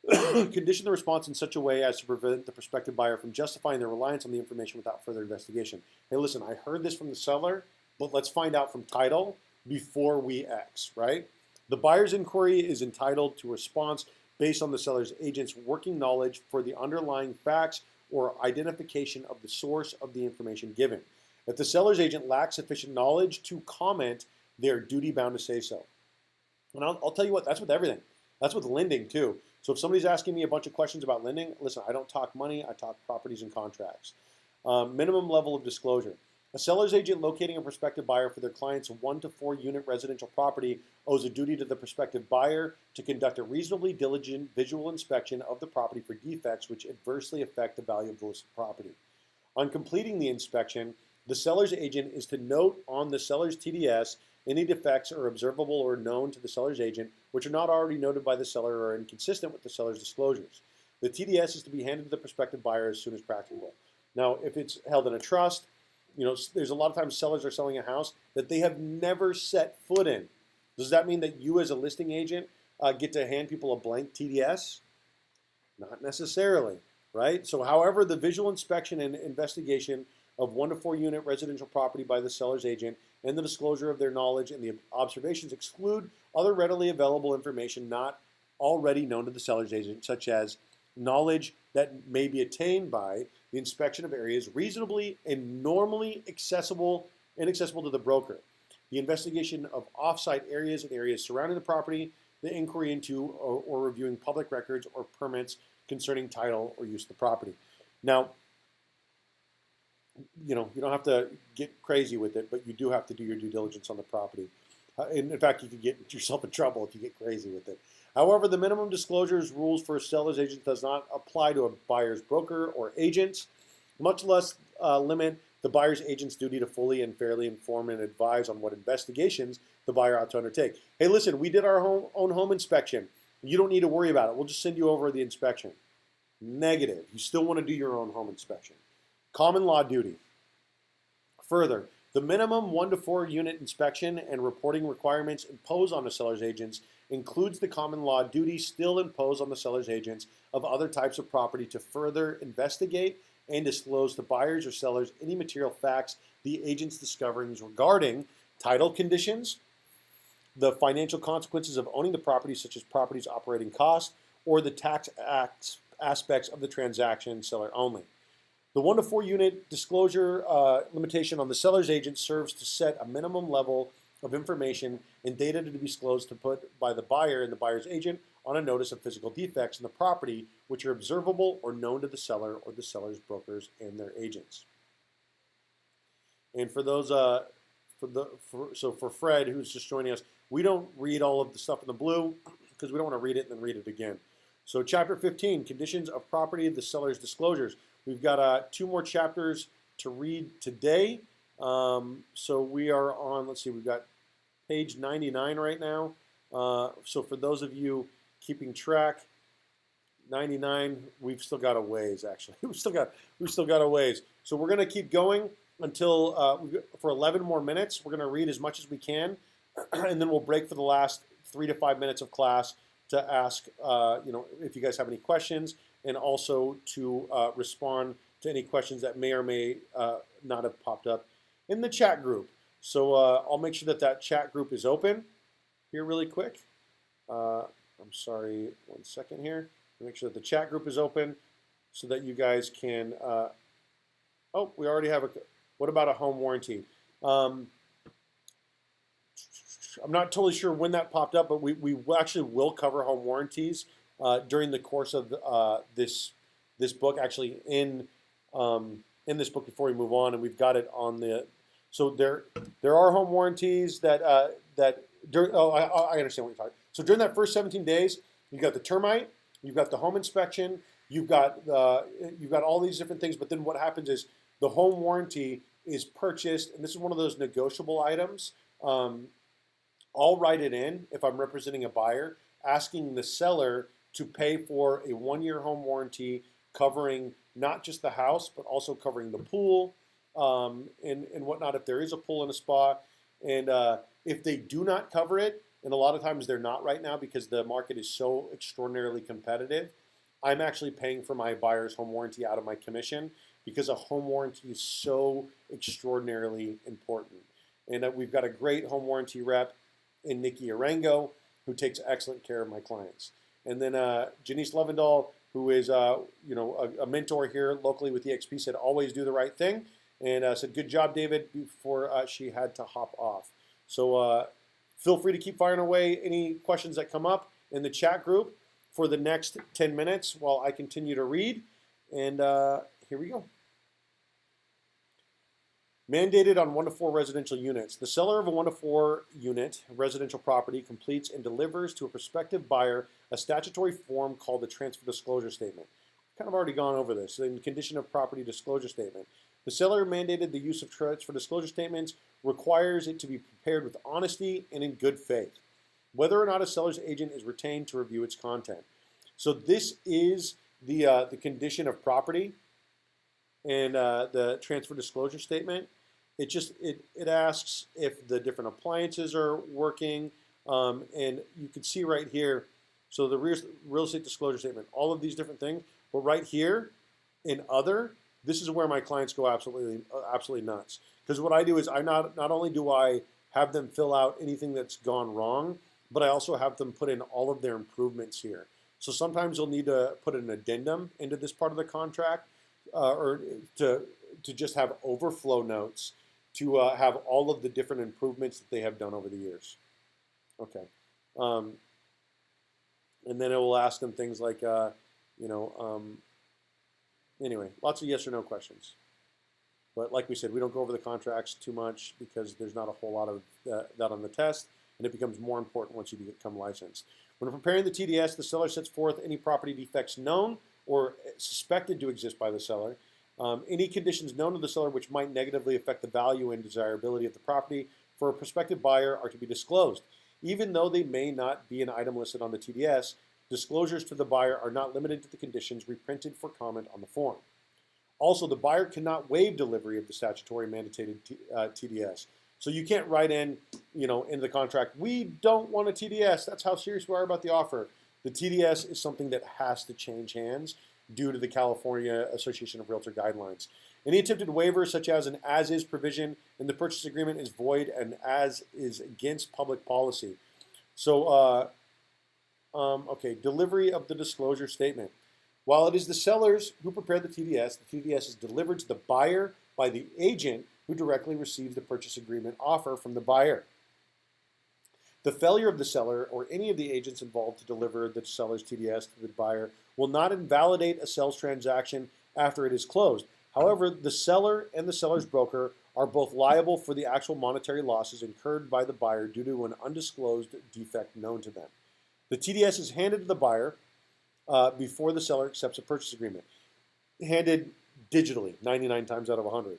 condition the response in such a way as to prevent the prospective buyer from justifying their reliance on the information without further investigation. Hey, listen, I heard this from the seller, but let's find out from title before we X, right? The buyer's inquiry is entitled to a response based on the seller's agent's working knowledge for the underlying facts or identification of the source of the information given. If the seller's agent lacks sufficient knowledge to comment, they are duty-bound to say so. And I'll tell you what, that's with everything. That's with lending too. So if somebody's asking me a bunch of questions about lending, listen, I don't talk money, I talk properties and contracts. Minimum level of disclosure. A seller's agent locating a prospective buyer for their client's 1 to 4 unit residential property owes a duty to the prospective buyer to conduct a reasonably diligent visual inspection of the property for defects which adversely affect the value of the listed property. On completing the inspection, the seller's agent is to note on the seller's TDS any defects are observable or known to the seller's agent which are not already noted by the seller or are inconsistent with the seller's disclosures. The TDS is to be handed to the prospective buyer as soon as practicable. Now, if it's held in a trust, there's a lot of times sellers are selling a house that they have never set foot in. Does that mean that you as a listing agent get to hand people a blank TDS? Not necessarily, right? So however, the visual inspection and investigation of 1 to 4 unit residential property by the seller's agent and the disclosure of their knowledge and the observations exclude other readily available information not already known to the seller's agent, such as knowledge that may be attained by the inspection of areas reasonably and normally inaccessible to the broker, the investigation of off-site areas and areas surrounding the property, the inquiry into or reviewing public records or permits concerning title or use of the property. Now, you don't have to get crazy with it, but you do have to do your due diligence on the property. In fact, you could get yourself in trouble if you get crazy with it. However, the minimum disclosures rules for a seller's agent does not apply to a buyer's broker or agents, much less limit the buyer's agent's duty to fully and fairly inform and advise on what investigations the buyer ought to undertake. Hey, listen, we did our own home inspection. You don't need to worry about it. We'll just send you over the inspection. Negative. You still want to do your own home inspection. Common law duty. Further, the minimum 1 to 4 unit inspection and reporting requirements imposed on the seller's agents includes the common law duty still imposed on the seller's agents of other types of property to further investigate and disclose to buyers or sellers any material facts the agent's discoverings regarding title conditions, the financial consequences of owning the property, such as property's operating cost, or the tax aspects of the transaction, seller only. The 1 to 4 unit disclosure limitation on the seller's agent serves to set a minimum level of information and data to be disclosed to put by the buyer and the buyer's agent on a notice of physical defects in the property which are observable or known to the seller or the seller's brokers and their agents. And for those, for Fred, who's just joining us, we don't read all of the stuff in the blue because we don't want to read it and then read it again. So Chapter 15, Conditions of Property, the Seller's Disclosures. We've got 2 more chapters to read today. So we are on, let's see, we've got page 99 right now. So for those of you keeping track, 99, we've still got a ways, actually. We've still got a ways. So we're going to keep going until, for 11 more minutes. We're going to read as much as we can, and then we'll break for the last 3 to 5 minutes of class to ask, if you guys have any questions, and also to respond to any questions that may or may not have popped up in the chat group. So I'll make sure that that chat group is open here really quick. I'm sorry, 1 second here. Make sure that the chat group is open so that you guys can, oh, we already have what about a home warranty? I'm not totally sure when that popped up, but we actually will cover home warranties during the course of this book. Actually, in in this book before we move on, and we've got it on the. So there are home warranties that I understand what you're talking. So during that first 17 days, you've got the termite, you've got the home inspection, you've got all these different things. But then what happens is the home warranty is purchased, and this is one of those negotiable items. I'll write it in if I'm representing a buyer, asking the seller to pay for a 1-year home warranty covering not just the house, but also covering the pool and whatnot if there is a pool and a spa. And if they do not cover it, and a lot of times they're not right now because the market is so extraordinarily competitive, I'm actually paying for my buyer's home warranty out of my commission because a home warranty is so extraordinarily important. And we've got a great home warranty rep in Nikki Arango who takes excellent care of my clients. And then Janice Levendahl, who is a mentor here locally with EXP, said always do the right thing, and said good job, David, before she had to hop off. So feel free to keep firing away any questions that come up in the chat group for the next 10 minutes while I continue to read. And here we go. Mandated on 1 to 4 residential units. The seller of a 1 to 4 unit residential property completes and delivers to a prospective buyer a statutory form called the transfer disclosure statement. Kind of already gone over this. In the condition of property disclosure statement, the seller mandated the use of transfer disclosure statements requires it to be prepared with honesty and in good faith, whether or not a seller's agent is retained to review its content. So this is the condition of property and the transfer disclosure statement. It asks if the different appliances are working, and you can see right here. So the real estate disclosure statement, all of these different things. But right here, in other, this is where my clients go absolutely nuts. Because what I do is I not only do I have them fill out anything that's gone wrong, but I also have them put in all of their improvements here. So sometimes you'll need to put an addendum into this part of the contract, or to just have overflow notes to have all of the different improvements that they have done over the years. Okay. And then it will ask them things like, anyway, lots of yes or no questions. But like we said, we don't go over the contracts too much because there's not a whole lot of that on the test, and it becomes more important once you become licensed. When preparing the TDS, the seller sets forth any property defects known or suspected to exist by the seller, any conditions known to the seller which might negatively affect the value and desirability of the property for a prospective buyer are to be disclosed. Even though they may not be an item listed on the TDS, disclosures to the buyer are not limited to the conditions reprinted for comment on the form. Also, the buyer cannot waive delivery of the statutory mandated TDS. So you can't write in the contract, we don't want a TDS. That's how serious we are about the offer. The TDS is something that has to change hands due to the California Association of Realtor guidelines. Any attempted waiver, such as an as-is provision in the purchase agreement, is void and as is against public policy. So, okay, delivery of the disclosure statement. While it is the sellers who prepare the TDS is delivered to the buyer by the agent who directly receives the purchase agreement offer from the buyer. The failure of the seller or any of the agents involved to deliver the seller's TDS to the buyer will not invalidate a sales transaction after it is closed. However, the seller and the seller's broker are both liable for the actual monetary losses incurred by the buyer due to an undisclosed defect known to them. The TDS is handed to the buyer before the seller accepts a purchase agreement, handed digitally 99 times out of 100.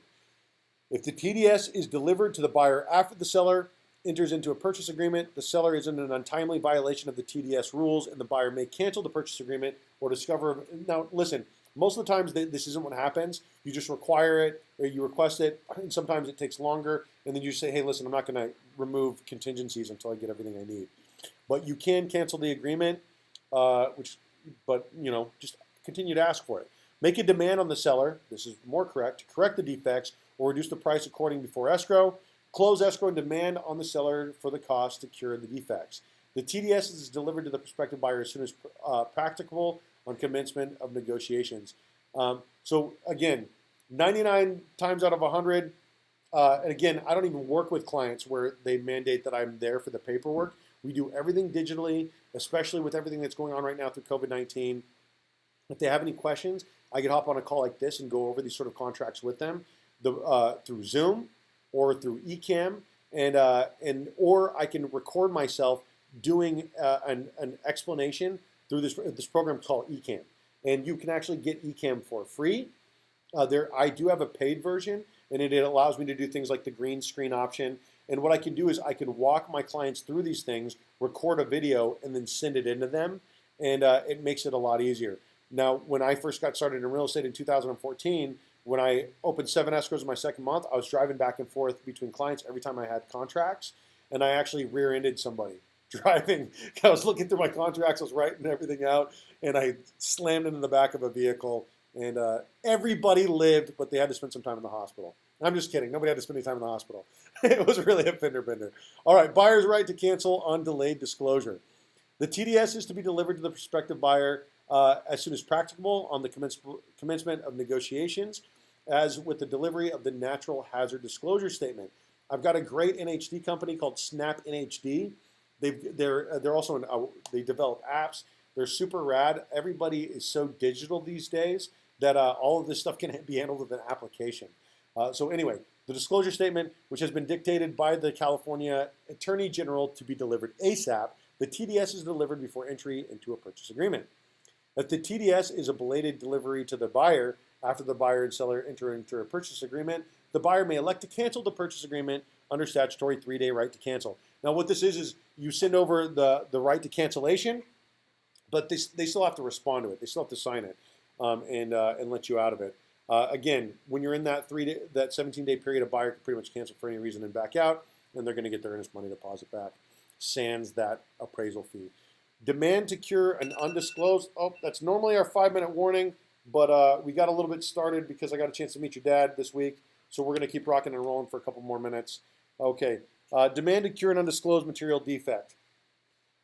If the TDS is delivered to the buyer after the seller enters into a purchase agreement, the seller is in an untimely violation of the TDS rules, and the buyer may cancel the purchase agreement or discover. Now, listen, most of the times this isn't what happens. You just require it, or you request it, and sometimes it takes longer, and then you say, hey, listen, I'm not going to remove contingencies until I get everything I need. But you can cancel the agreement, just continue to ask for it. Make a demand on the seller, this is more correct, to correct the defects or reduce the price according before escrow. Close escrow and demand on the seller for the cost to cure the defects. The TDS is delivered to the prospective buyer as soon as practicable on commencement of negotiations. So again, 99 times out of 100, and again, I don't even work with clients where they mandate that I'm there for the paperwork. We do everything digitally, especially with everything that's going on right now through COVID-19. If they have any questions, I can hop on a call like this and go over these sort of contracts with them through Zoom or through Ecamm, and or I can record myself doing an explanation through this program called Ecamm. And you can actually get Ecamm for free. I do have a paid version, and it allows me to do things like the green screen option. And what I can do is I can walk my clients through these things, record a video, and then send it into them. And it makes it a lot easier. Now, when I first got started in real estate in 2014, when I opened 7 escrows in my second month, I was driving back and forth between clients every time I had contracts, and I actually rear-ended somebody driving. I was looking through my contracts, I was writing everything out, and I slammed into the back of a vehicle, and everybody lived, but they had to spend some time in the hospital. I'm just kidding. Nobody had to spend any time in the hospital. It was really a fender bender. All right, buyer's right to cancel on delayed disclosure. The TDS is to be delivered to the prospective buyer as soon as practicable on the commencement of negotiations, as with the delivery of the natural hazard disclosure statement. I've got a great NHD company called Snap NHD. They're also they develop apps. They're super rad. Everybody is so digital these days that all of this stuff can be handled with an application. So anyway, the disclosure statement, which has been dictated by the California Attorney General to be delivered ASAP, the TDS is delivered before entry into a purchase agreement. If the TDS is a belated delivery to the buyer after the buyer and seller enter into a purchase agreement, the buyer may elect to cancel the purchase agreement under statutory 3-day right to cancel. Now what this is you send over the right to cancellation, but they still have to respond to it. They still have to sign it and let you out of it. Again, when you're in that 17-day period, a buyer can pretty much cancel for any reason and back out, and they're going to get their earnest money deposit back, sans that appraisal fee. Demand to cure an undisclosed. Oh, that's normally our 5-minute warning, but we got a little bit started because I got a chance to meet your dad this week, so we're going to keep rocking and rolling for a couple more minutes. Okay. Demand to cure an undisclosed material defect.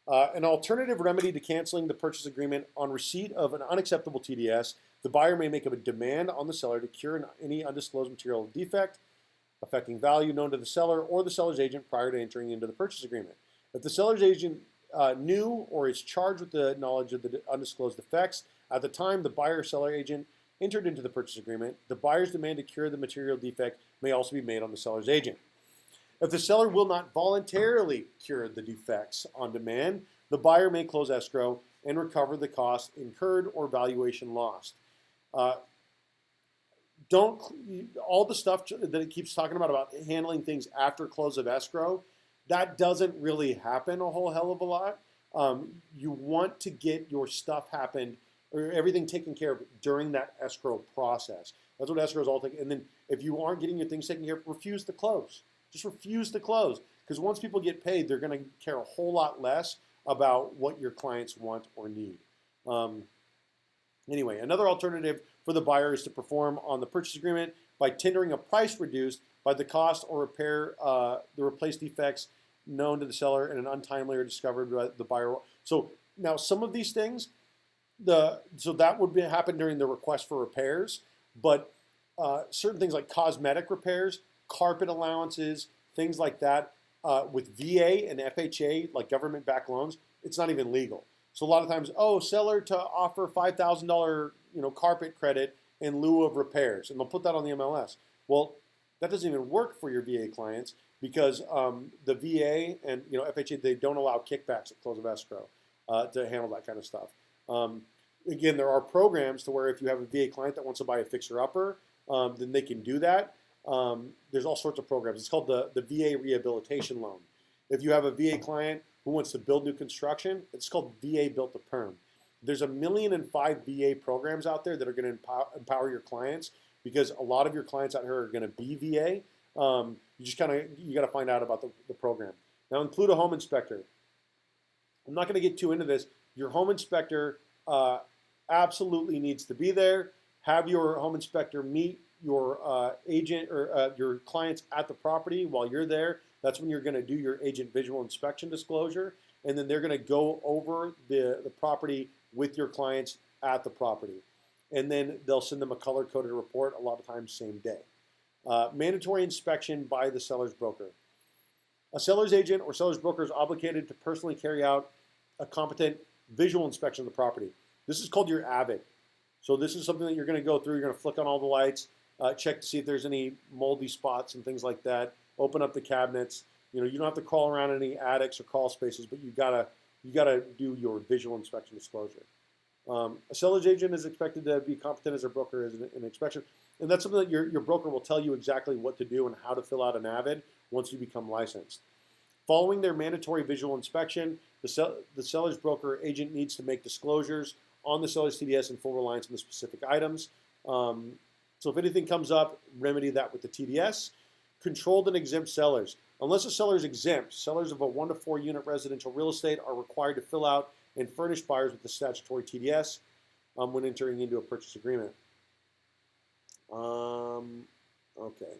An alternative remedy to canceling the purchase agreement on receipt of an unacceptable TDS, the buyer may make a demand on the seller to cure any undisclosed material defect affecting value known to the seller or the seller's agent prior to entering into the purchase agreement. If the seller's agent knew or is charged with the knowledge of the undisclosed effects at the time the buyer or seller agent entered into the purchase agreement, the buyer's demand to cure the material defect may also be made on the seller's agent. If the seller will not voluntarily cure the defects on demand, the buyer may close escrow and recover the cost incurred or valuation lost. All the stuff that it keeps talking about handling things after close of escrow, that doesn't really happen a whole hell of a lot. You want to get your stuff happened or everything taken care of during that escrow process. That's what escrow is all taking. And then if you aren't getting your things taken care of, refuse to close. Just refuse to close, because once people get paid, they're going to care a whole lot less about what your clients want or need. Anyway, another alternative for the buyer is to perform on the purchase agreement by tendering a price reduced by the cost or repair the replaced defects known to the seller and an untimely or discovered by the buyer. So now some of these things, so that would happen during the request for repairs, but certain things like cosmetic repairs, carpet allowances, things like that, with VA and FHA, like government-backed loans, it's not even legal. So a lot of times, seller to offer $5,000, carpet credit in lieu of repairs, and they'll put that on the MLS. Well, that doesn't even work for your VA clients because the VA and FHA, they don't allow kickbacks at close of escrow to handle that kind of stuff. Again, there are programs to where if you have a VA client that wants to buy a fixer-upper, then they can do that. There's all sorts of programs. It's called the VA rehabilitation loan. If you have a VA client who wants to build new construction, it's called VA Built to Perm. There's 1.5 million VA programs out there that are going to empower your clients, because a lot of your clients out here are going to be VA. You got to find out about the program. Now include a home inspector. I'm not going to get too into this. Your home inspector absolutely needs to be there. Have your home inspector meet your agent or your clients at the property while you're there. That's when you're going to do your agent visual inspection disclosure, and then they're going to go over the property with your clients at the property. And then they'll send them a color-coded report, a lot of times same day. Mandatory inspection by the seller's broker. A seller's agent or seller's broker is obligated to personally carry out a competent visual inspection of the property. This is called your AVID. So this is something that you're going to go through. You're going to flick on all the lights, check to see if there's any moldy spots and things like that. Open up the cabinets. You know, you don't have to crawl around any attics or crawl spaces, but you gotta do your visual inspection disclosure. A seller's agent is expected to be competent as a broker as an inspection, and that's something that your broker will tell you exactly what to do and how to fill out an AVID once you become licensed. Following their mandatory visual inspection, the seller's broker agent needs to make disclosures on the seller's TDS in full reliance on the specific items. So if anything comes up, remedy that with the TDS. Controlled and exempt sellers. Unless a seller is exempt, sellers of a 1 to 4 unit residential real estate are required to fill out and furnish buyers with the statutory TDS when entering into a purchase agreement. Okay.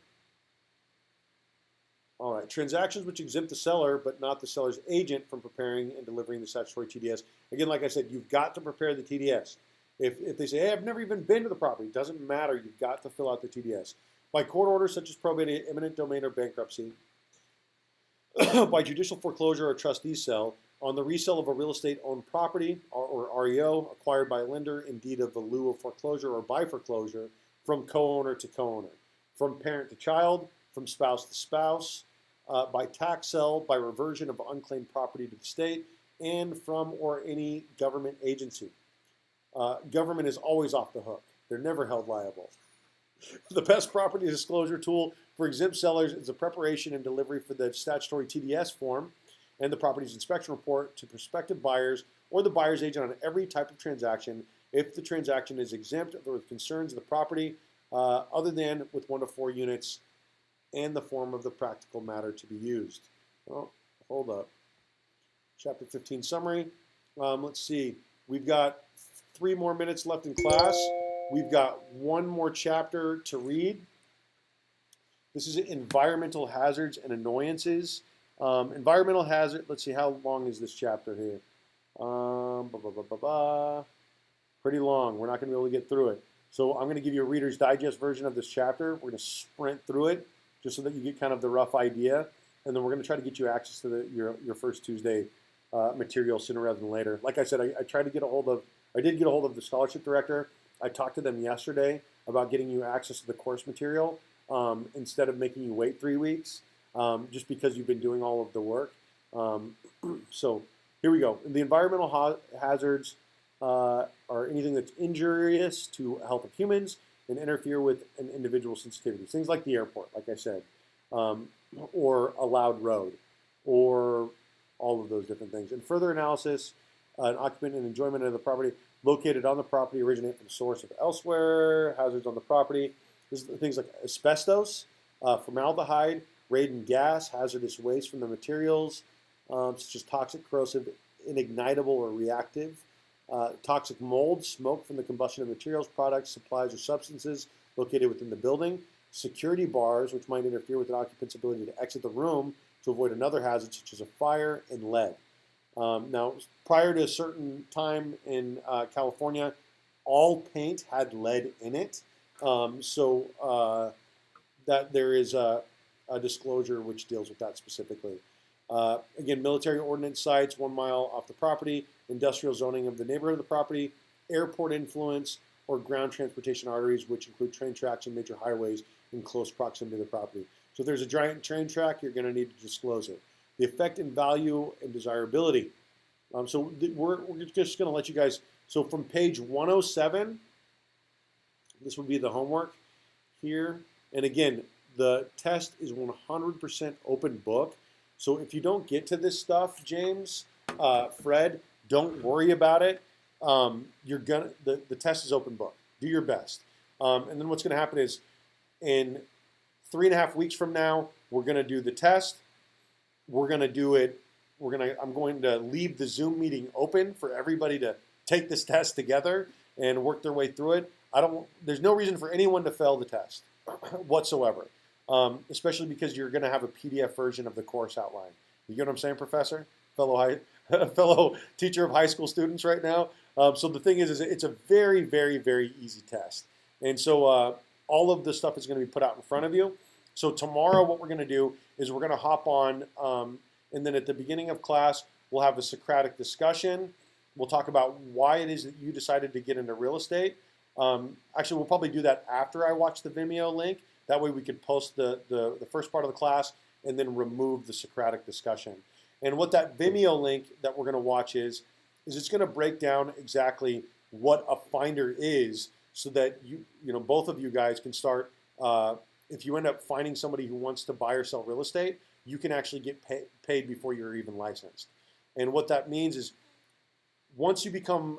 All right. Transactions which exempt the seller but not the seller's agent from preparing and delivering the statutory TDS. Again, like I said, you've got to prepare the TDS. If they say, hey, I've never even been to the property, it doesn't matter. You've got to fill out the TDS. By court order such as probate, eminent domain, or bankruptcy, by judicial foreclosure or trustee sale, on the resale of a real estate owned property or REO acquired by a lender in deed of the lieu of foreclosure or by foreclosure, from co-owner to co-owner, from parent to child, from spouse to spouse, by tax sale, by reversion of unclaimed property to the state, and from or any government agency. Government is always off the hook. They're never held liable. The best property disclosure tool for exempt sellers is the preparation and delivery for the statutory TDS form and the property's inspection report to prospective buyers or the buyer's agent on every type of transaction if the transaction is exempt or with concerns of the property other than with 1 to 4 units and the form of the practical matter to be used. Oh, hold up. Chapter 15 summary. Let's see. We've got 3 more minutes left in class. We've got 1 more chapter to read. This is environmental hazards and annoyances. Environmental hazard, let's see, how long is this chapter here? Pretty long. We're not going to be able to get through it. So I'm going to give you a Reader's Digest version of this chapter. We're going to sprint through it just so that you get kind of the rough idea. And then we're going to try to get you access to your first Tuesday material sooner rather than later. Like I said, I tried to get a hold of, I did get a hold of the scholarship director. I talked to them yesterday about getting you access to the course material instead of making you wait 3 weeks just because you've been doing all of the work. So here we go. The environmental hazards are anything that's injurious to the health of humans and interfere with an individual's sensitivities. Things like the airport, like I said, or a loud road, or all of those different things. And further analysis, an occupant and enjoyment of the property located on the property originate from the source of elsewhere, hazards on the property. This is things like asbestos, formaldehyde, radon gas, hazardous waste from the materials, such as toxic, corrosive, inignitable, or reactive, toxic mold, smoke from the combustion of materials, products, supplies, or substances located within the building, security bars, which might interfere with an occupant's ability to exit the room to avoid another hazard, such as a fire, and lead. Now, prior to a certain time in California, all paint had lead in it, so that there is a disclosure which deals with that specifically. Again, military ordnance sites 1 mile off the property, industrial zoning of the neighborhood of the property, airport influence, or ground transportation arteries, which include train tracks and major highways in close proximity to the property. So if there's a giant train track, you're going to need to disclose it. The effect and value and desirability. So we're just going to let you guys, so from page 107, this would be the homework here. And again, the test is 100% open book. So if you don't get to this stuff, James, Fred, don't worry about it. The test is open book. Do your best. And then what's going to happen is in 3.5 weeks from now, we're going to do the test. We're going to do it. I'm going to leave the Zoom meeting open for everybody to take this test together and work their way through it. There's no reason for anyone to fail the test whatsoever, especially because you're going to have a PDF version of the course outline. You get what I'm saying, Professor? Fellow teacher of high school students right now. So the thing is it's a very, very, very easy test. And so all of the stuff is going to be put out in front of you. So tomorrow what we're going to do is we're going to hop on, and then at the beginning of class, we'll have a Socratic discussion. We'll talk about why it is that you decided to get into real estate. Actually, we'll probably do that after I watch the Vimeo link. That way we can post the first part of the class and then remove the Socratic discussion. And what that Vimeo link that we're going to watch is it's going to break down exactly what a finder is, so that both of you guys can start. If you end up finding somebody who wants to buy or sell real estate, you can actually get paid before you're even licensed. And what that means is, once you become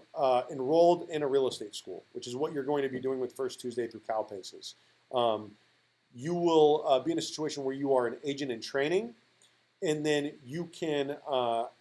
enrolled in a real estate school, which is what you're going to be doing with First Tuesday through CalPACES, you will be in a situation where you are an agent in training, and then you can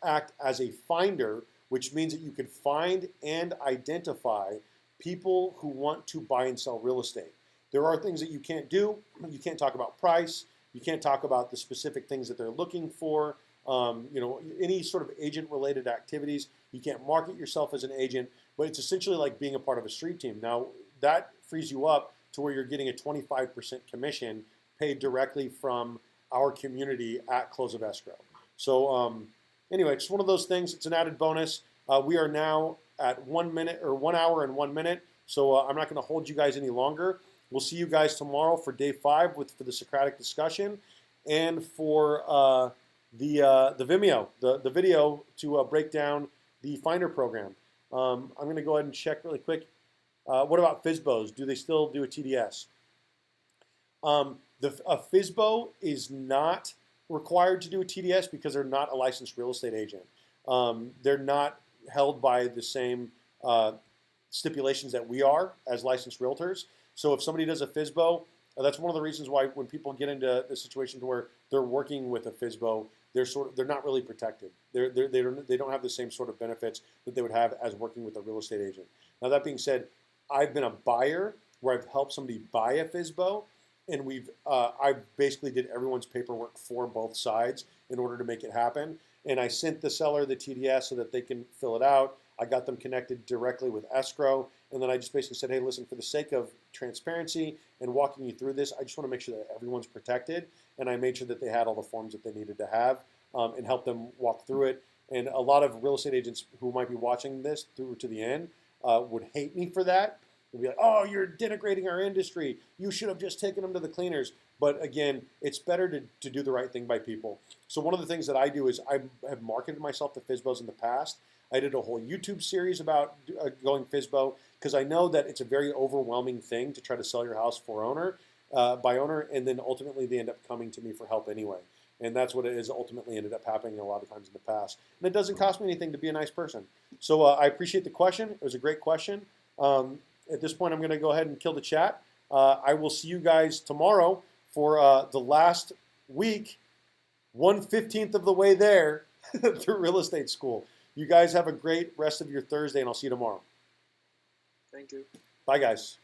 act as a finder, which means that you can find and identify people who want to buy and sell real estate. There are things that you can't do. You can't talk about price. You can't talk about the specific things that they're looking for. Any sort of agent-related activities. You can't market yourself as an agent, but it's essentially like being a part of a street team. Now, that frees you up to where you're getting a 25% commission paid directly from our community at close of escrow. So anyway, it's one of those things. It's an added bonus. We are now at 1 minute, or 1 hour and 1 minute. So I'm not going to hold you guys any longer. We'll see you guys tomorrow for day 5 for the Socratic discussion, and for the Vimeo, the video to break down the Finder program. I'm going to go ahead and check really quick. What about FSBOs? Do they still do a TDS? A FSBO is not required to do a TDS because they're not a licensed real estate agent. They're not held by the same stipulations that we are as licensed realtors. So if somebody does a FSBO, that's one of the reasons why when people get into the situation to where they're working with a FSBO, they're not really protected. They don't have the same sort of benefits that they would have as working with a real estate agent. Now, that being said, I've been a buyer where I've helped somebody buy a FSBO, and I basically did everyone's paperwork for both sides in order to make it happen. And I sent the seller the TDS so that they can fill it out. I got them connected directly with escrow, and then I just basically said, hey, listen, for the sake of transparency and walking you through this, I just want to make sure that everyone's protected, and I made sure that they had all the forms that they needed to have, and help them walk through it. And a lot of real estate agents who might be watching this through to the end would hate me for that. They'd be like, oh, you're denigrating our industry. You should have just taken them to the cleaners. But again, it's better to do the right thing by people. So one of the things that I do is I have marketed myself to FSBOs in the past. I did a whole YouTube series about going FSBO, because I know that it's a very overwhelming thing to try to sell your house by owner, and then ultimately they end up coming to me for help anyway. And that's what it has ultimately ended up happening a lot of times in the past. And it doesn't cost me anything to be a nice person. So I appreciate the question. It was a great question. At this point, I'm going to go ahead and kill the chat. I will see you guys tomorrow for the last week, 1/15 of the way there through real estate school. You guys have a great rest of your Thursday, and I'll see you tomorrow. Thank you. Bye, guys.